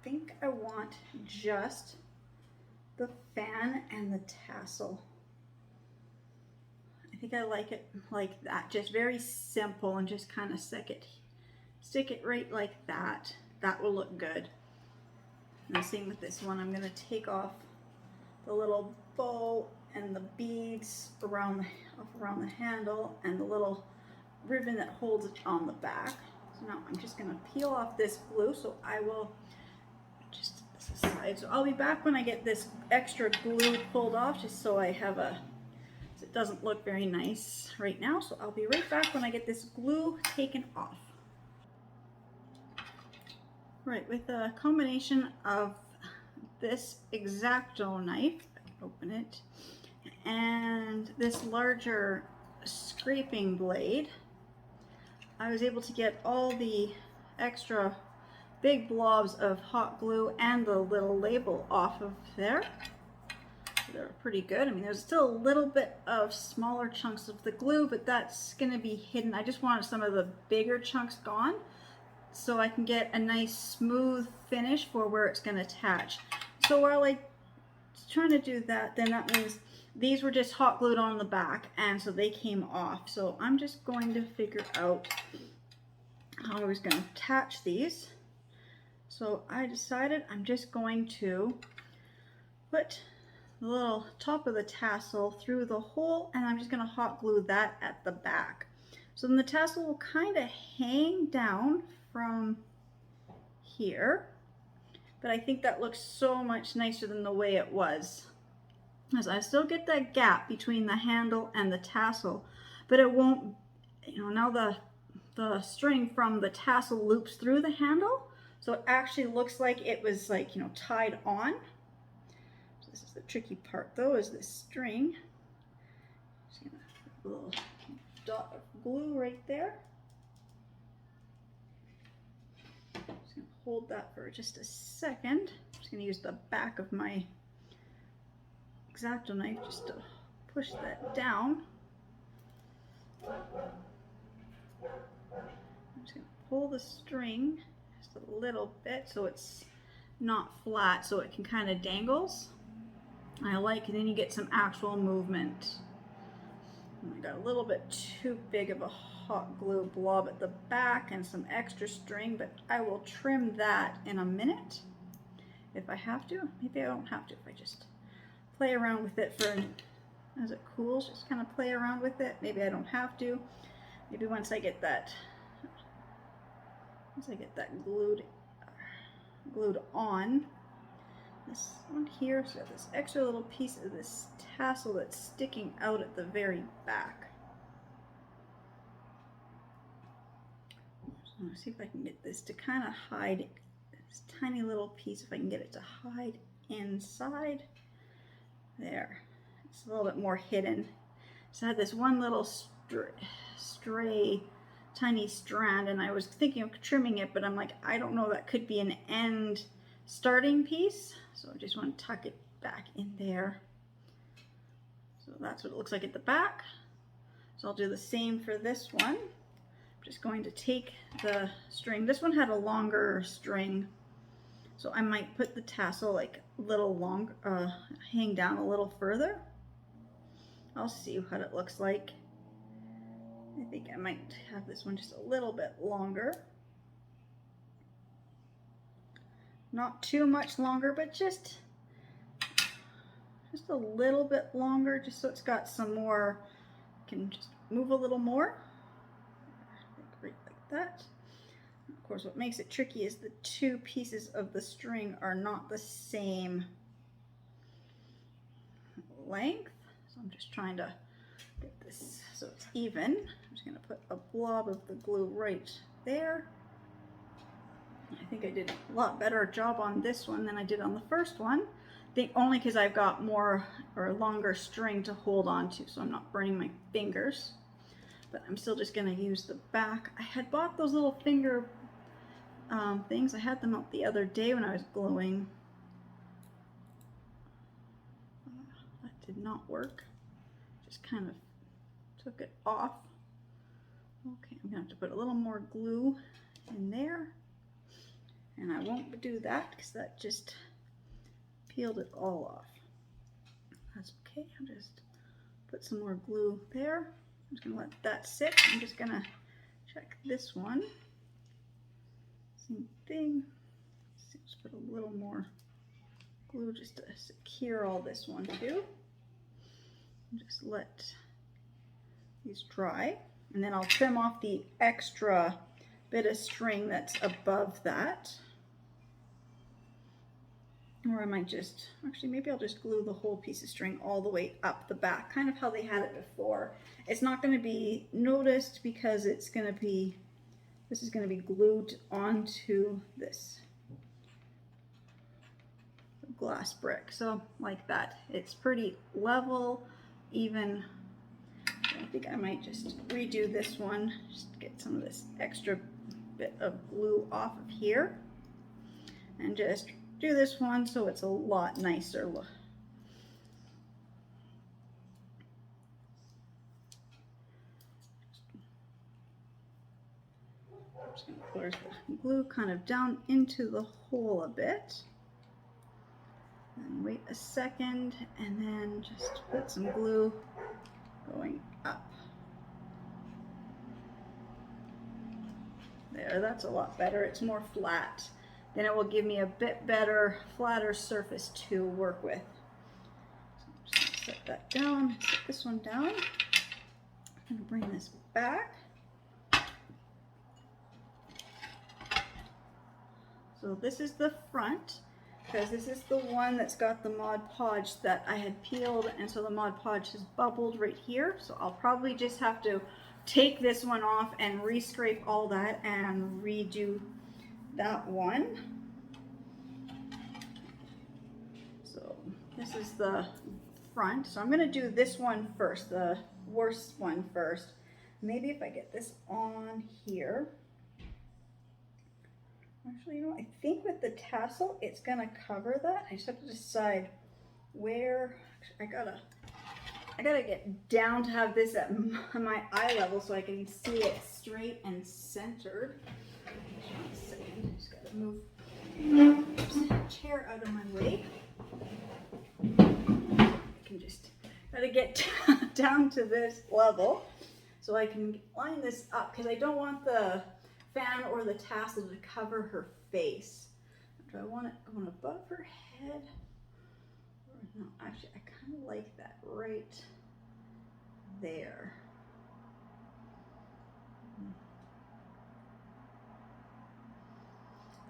think I want just the fan and the tassel. I think I like it like that, just very simple, and just kind of stick it right like that. That will look good. And the same with this one. I'm going to take off the little bow and the beads around the handle and the little ribbon that holds it on the back. So now I'm just gonna peel off this glue, so I will just this aside. So I'll be back when I get this extra glue pulled off, just so I have a, it doesn't look very nice right now. So I'll be right back when I get this glue taken off. Right, with a combination of this X-Acto knife, I can open it, and this larger scraping blade, I was able to get all the extra big blobs of hot glue and the little label off of there. They're pretty good. I mean, there's still a little bit of smaller chunks of the glue, but that's going to be hidden. I just wanted some of the bigger chunks gone so I can get a nice smooth finish for where it's going to attach. So while I'm trying to do that, then that means these were just hot glued on the back, and so they came off. So I'm just going to figure out how I was going to attach these. So I decided I'm just going to put the little top of the tassel through the hole, and I'm just going to hot glue that at the back. So then the tassel will kind of hang down from here, but I think that looks so much nicer than the way it was. As I still get that gap between the handle and the tassel, but it won't, you know, now the string from the tassel loops through the handle, so it actually looks like it was, like, you know, tied on. So this is the tricky part though, is this string. Just gonna put a little dot of glue right there. Just gonna hold that for just a second. I'm just gonna use the back of my X-Acto knife just to push that down. I'm just gonna pull the string just a little bit so it's not flat, so it can kind of dangles. I like it, and then you get some actual movement. And I got a little bit too big of a hot glue blob at the back and some extra string, but I will trim that in a minute if I have to. Maybe I don't have to if I just play around with it for as it cools, just kind of play around with it. Maybe I don't have to. Maybe once I get that glued on. This one here, so this extra little piece of this tassel that's sticking out at the very back. So let's see if I can get this to kind of hide this tiny little piece, if I can get it to hide inside. There, it's a little bit more hidden. So I had this one little stray tiny strand, and I was thinking of trimming it, but I'm like, I don't know, that could be an end starting piece, so I just want to tuck it back in there. So that's what it looks like at the back. So I'll do the same for this one. I'm just going to take the string. This one had a longer string, so I might put the tassel like a little longer, hang down a little further. I'll see what it looks like. I think I might have this one just a little bit longer. Not too much longer, but just a little bit longer, just so it's got some more, can just move a little more, right like that. Of course, what makes it tricky is the two pieces of the string are not the same length, so I'm just trying to get this so it's even. I'm just going to put a blob of the glue right there. I think I did a lot better job on this one than I did on the first one. I think only because I've got more or longer string to hold on to, so I'm not burning my fingers. But I'm still just going to use the back. I had bought those little finger things. I had them out the other day when I was gluing. That did not work. Just kind of took it off. Okay, I'm going to have to put a little more glue in there. And I won't do that because that just peeled it all off. That's okay. I'll just put some more glue there. I'm just going to let that sit. I'm just going to check this one. Same thing. Let's put a little more glue just to secure all this one too. And just let these dry. And then I'll trim off the extra bit of string that's above that. Or I might just, actually maybe I'll just glue the whole piece of string all the way up the back, kind of how they had it before. It's not going to be noticed because it's going to be, this is going to be glued onto this glass brick. So like that, it's pretty level, even. I think I might just redo this one, just get some of this extra bit of glue off of here and just do this one so it's a lot nicer. I'm just going to pour the glue kind of down into the hole a bit. And wait a second, and then just put some glue going up. There, that's a lot better. It's more flat. Then it will give me a bit better, flatter surface to work with. So I'm just going to set that down, set this one down. I'm going to bring this back. So this is the front, because this is the one that's got the Mod Podge that I had peeled, and so the Mod Podge has bubbled right here. So I'll probably just have to take this one off and re-scrape all that and redo that one. So this is the front. So I'm going to do this one first, the worst one first. Maybe if I get this on here. Actually, you know, I think with the tassel, it's going to cover that. I just have to decide where. I gotta get down to have this at my eye level so I can see it straight and centered. One second, just gotta move the chair out of my way. I can just gotta get down to this level so I can line this up, because I don't want the fan or the tassel to cover her face. Do I want it going above her head? No, actually, I kind of like that right there.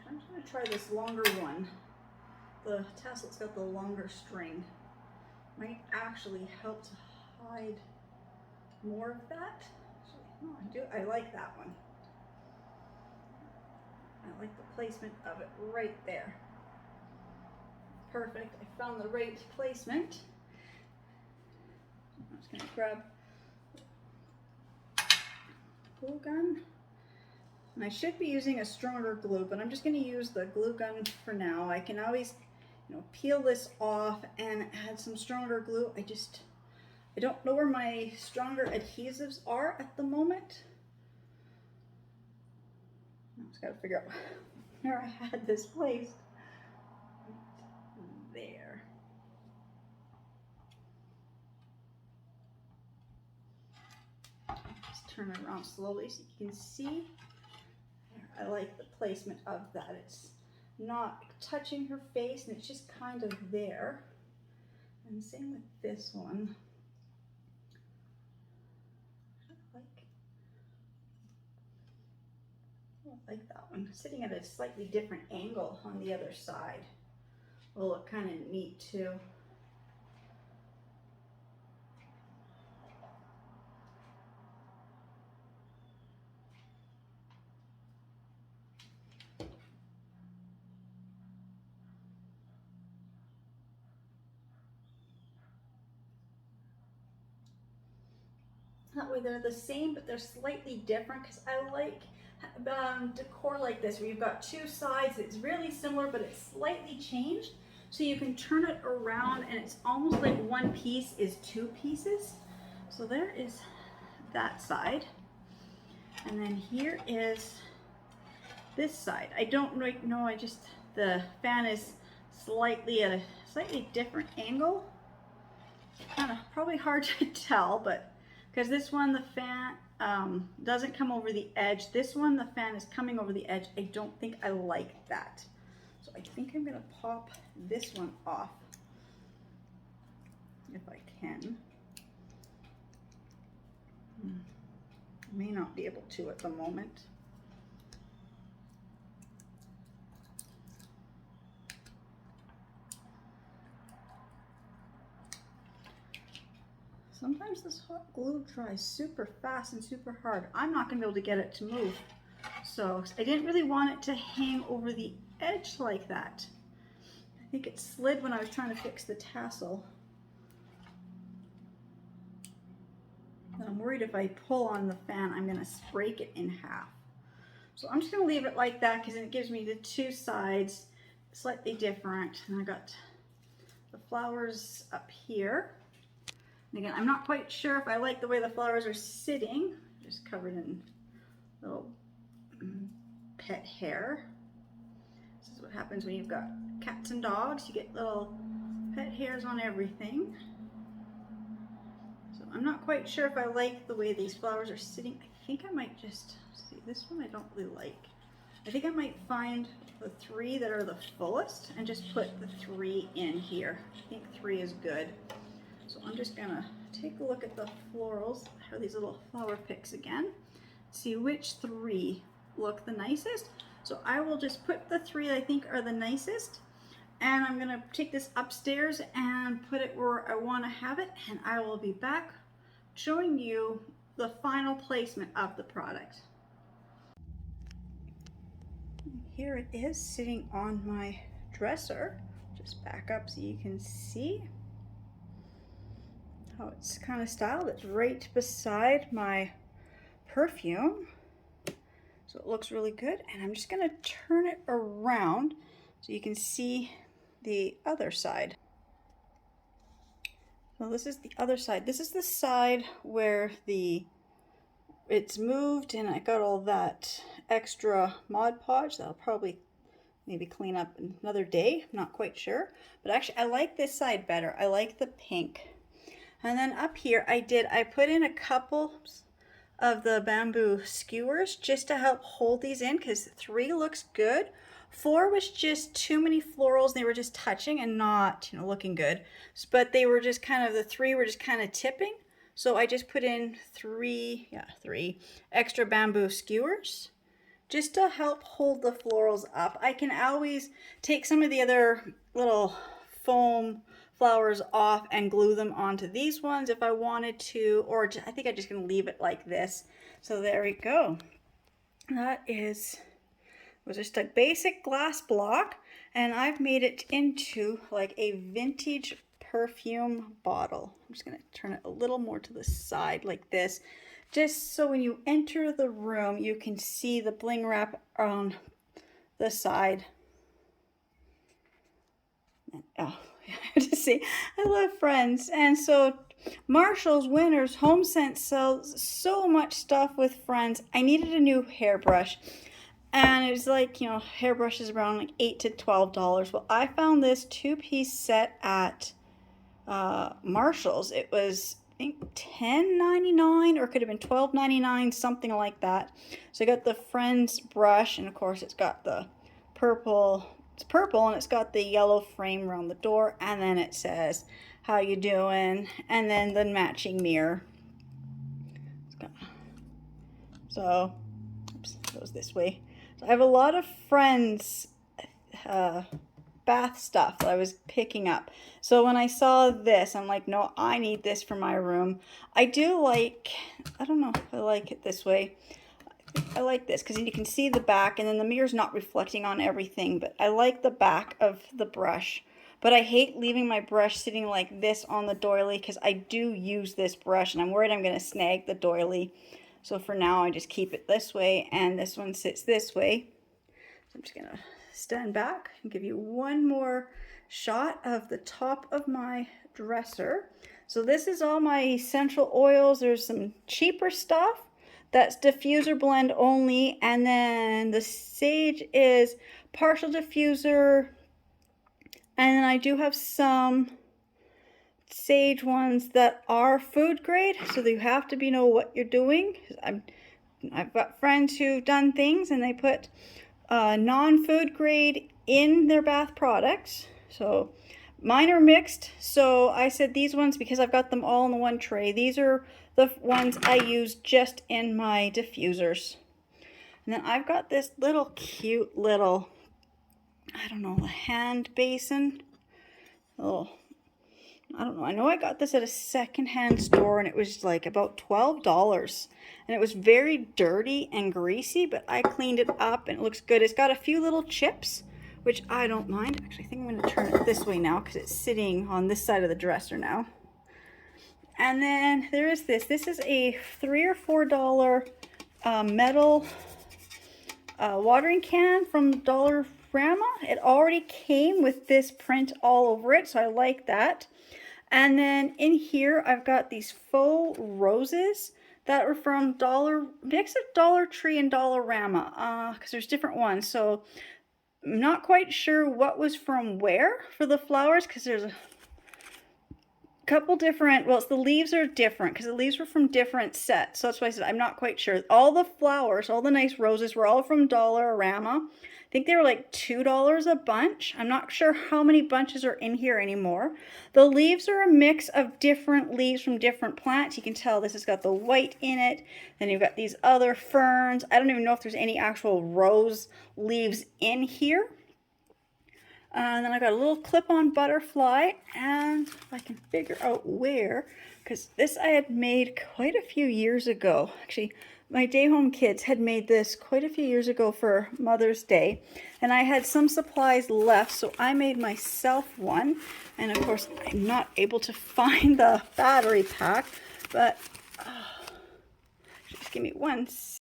I'm just going to try this longer one. The tassel's got the longer string. Might actually help to hide more of that. Actually, no, I like that one. I like the placement of it right there. Perfect. I found the right placement. I'm just going to grab glue gun. And I should be using a stronger glue, but I'm just going to use the glue gun for now. I can always, you know, peel this off and add some stronger glue. I don't know where my stronger adhesives are at the moment. I just got to figure out where I had this placed. There. Just turn it around slowly so you can see. I like the placement of that. It's not touching her face and it's just kind of there. And same with this one. I like that one. Sitting at a slightly different angle on the other side will look kind of neat too. That way they're the same, but they're slightly different, because I like decor like this, where you've got two sides. It's really similar, but it's slightly changed. So you can turn it around and it's almost like one piece is two pieces. So there is that side. And then here is this side. I don't know, the fan is slightly at a slightly different angle. Kind of probably hard to tell, but because this one, the fan doesn't come over the edge. This one, the fan is coming over the edge. I don't think I like that. So I think I'm gonna pop this one off, if I can. I may not be able to at the moment. Sometimes this hot glue dries super fast and super hard. I'm not gonna be able to get it to move. So I didn't really want it to hang over the edge like that. I think it slid when I was trying to fix the tassel. And I'm worried if I pull on the fan, I'm gonna break it in half. So I'm just gonna leave it like that because it gives me the two sides slightly different. And I got the flowers up here. And again, I'm not quite sure if I like the way the flowers are sitting, just covered in little pet hair. This is what happens when you've got cats and dogs. You get little pet hairs on everything. So I'm not quite sure if I like the way these flowers are sitting. I think I might just, see, this one I don't really like. I think I might find the three that are the fullest and just put the three in here. I think three is good. So I'm just gonna take a look at the florals, or these little flower picks again, see which three look the nicest. So I will just put the three that I think are the nicest, and I'm gonna take this upstairs and put it where I wanna have it, and I will be back showing you the final placement of the product. Here it is sitting on my dresser. Just back up so you can see how it's kind of styled. It's right beside my perfume. So it looks really good. And I'm just gonna turn it around so you can see the other side. So this is the other side. This is the side where it's moved and I got all that extra Mod Podge that I'll probably maybe clean up another day. I'm not quite sure. But actually I like this side better. I like the pink. And then up here I put in a couple of the bamboo skewers just to help hold these in, because 3 looks good. 4 was just too many florals. They were just touching and not, you know, looking good. But they were just kind of, the 3 were just kind of tipping. So I just put in 3 extra bamboo skewers just to help hold the florals up. I can always take some of the other little foam flowers off and glue them onto these ones if I wanted to, or I think I'm just gonna leave it like this. So there we go. That was just a basic glass block, and I've made it into like a vintage perfume bottle. I'm just gonna turn it a little more to the side like this, just so when you enter the room you can see the bling wrap on the side. Oh, to see, I love Friends. And so Marshall's, Winners, HomeSense sells so much stuff with Friends. I needed a new hairbrush, and it was like, you know, hairbrushes around like $8 to $12. Well, I found this 2-piece set at Marshall's. It was, I think, $10.99 or it could have been $12.99, something like that. So I got the Friends brush, and of course it's got the purple. It's purple and it's got the yellow frame around the door, and then it says how you doing, and then the matching mirror. So oops, it goes this way. So I have a lot of Friends bath stuff that I was picking up. So when I saw this, I'm like, no, I need this for my room. I do like, I don't know if I like it this way. I like this because you can see the back, and then the mirror's not reflecting on everything, but I like the back of the brush. But I hate leaving my brush sitting like this on the doily because I do use this brush and I'm worried I'm going to snag the doily. So for now I just keep it this way, and this one sits this way. So I'm just going to stand back and give you one more shot of the top of my dresser. So this is all my essential oils. There's some cheaper stuff that's diffuser blend only, and then the sage is partial diffuser, and then I do have some sage ones that are food grade, so you have to know what you're doing. I've got friends who've done things and they put non-food grade in their bath products. So Mine are mixed, so I said these ones, because I've got them all in the one tray, these are the ones I use just in my diffusers. And then I've got this little cute little, I don't know, a hand basin. Oh, I don't know. I know I got this at a secondhand store and it was like about $12. And it was very dirty and greasy, but I cleaned it up and it looks good. It's got a few little chips, which I don't mind. Actually, I think I'm going to turn it this way now because it's sitting on this side of the dresser now. And then there is this. This is a $3 or $4 metal watering can from Dollarama. It already came with this print all over it, so I like that. And then in here, I've got these faux roses that were from mix of Dollar Tree and Dollarama, because there's different ones. So I'm not quite sure what was from where for the flowers, because there's a couple different, well, the leaves are different because the leaves were from different sets. So that's why I said I'm not quite sure. All the flowers, all the nice roses were all from Dollarama. I think they were like $2 a bunch. I'm not sure how many bunches are in here anymore. The leaves are a mix of different leaves from different plants. You can tell this has got the white in it. Then you've got these other ferns. I don't even know if there's any actual rose leaves in here. And then I got a little clip-on butterfly, and if I can figure out where, because this I had made quite a few years ago. Actually, my Day Home kids had made this quite a few years ago for Mother's Day, and I had some supplies left, so I made myself one. And of course, I'm not able to find the battery pack, but just give me one second.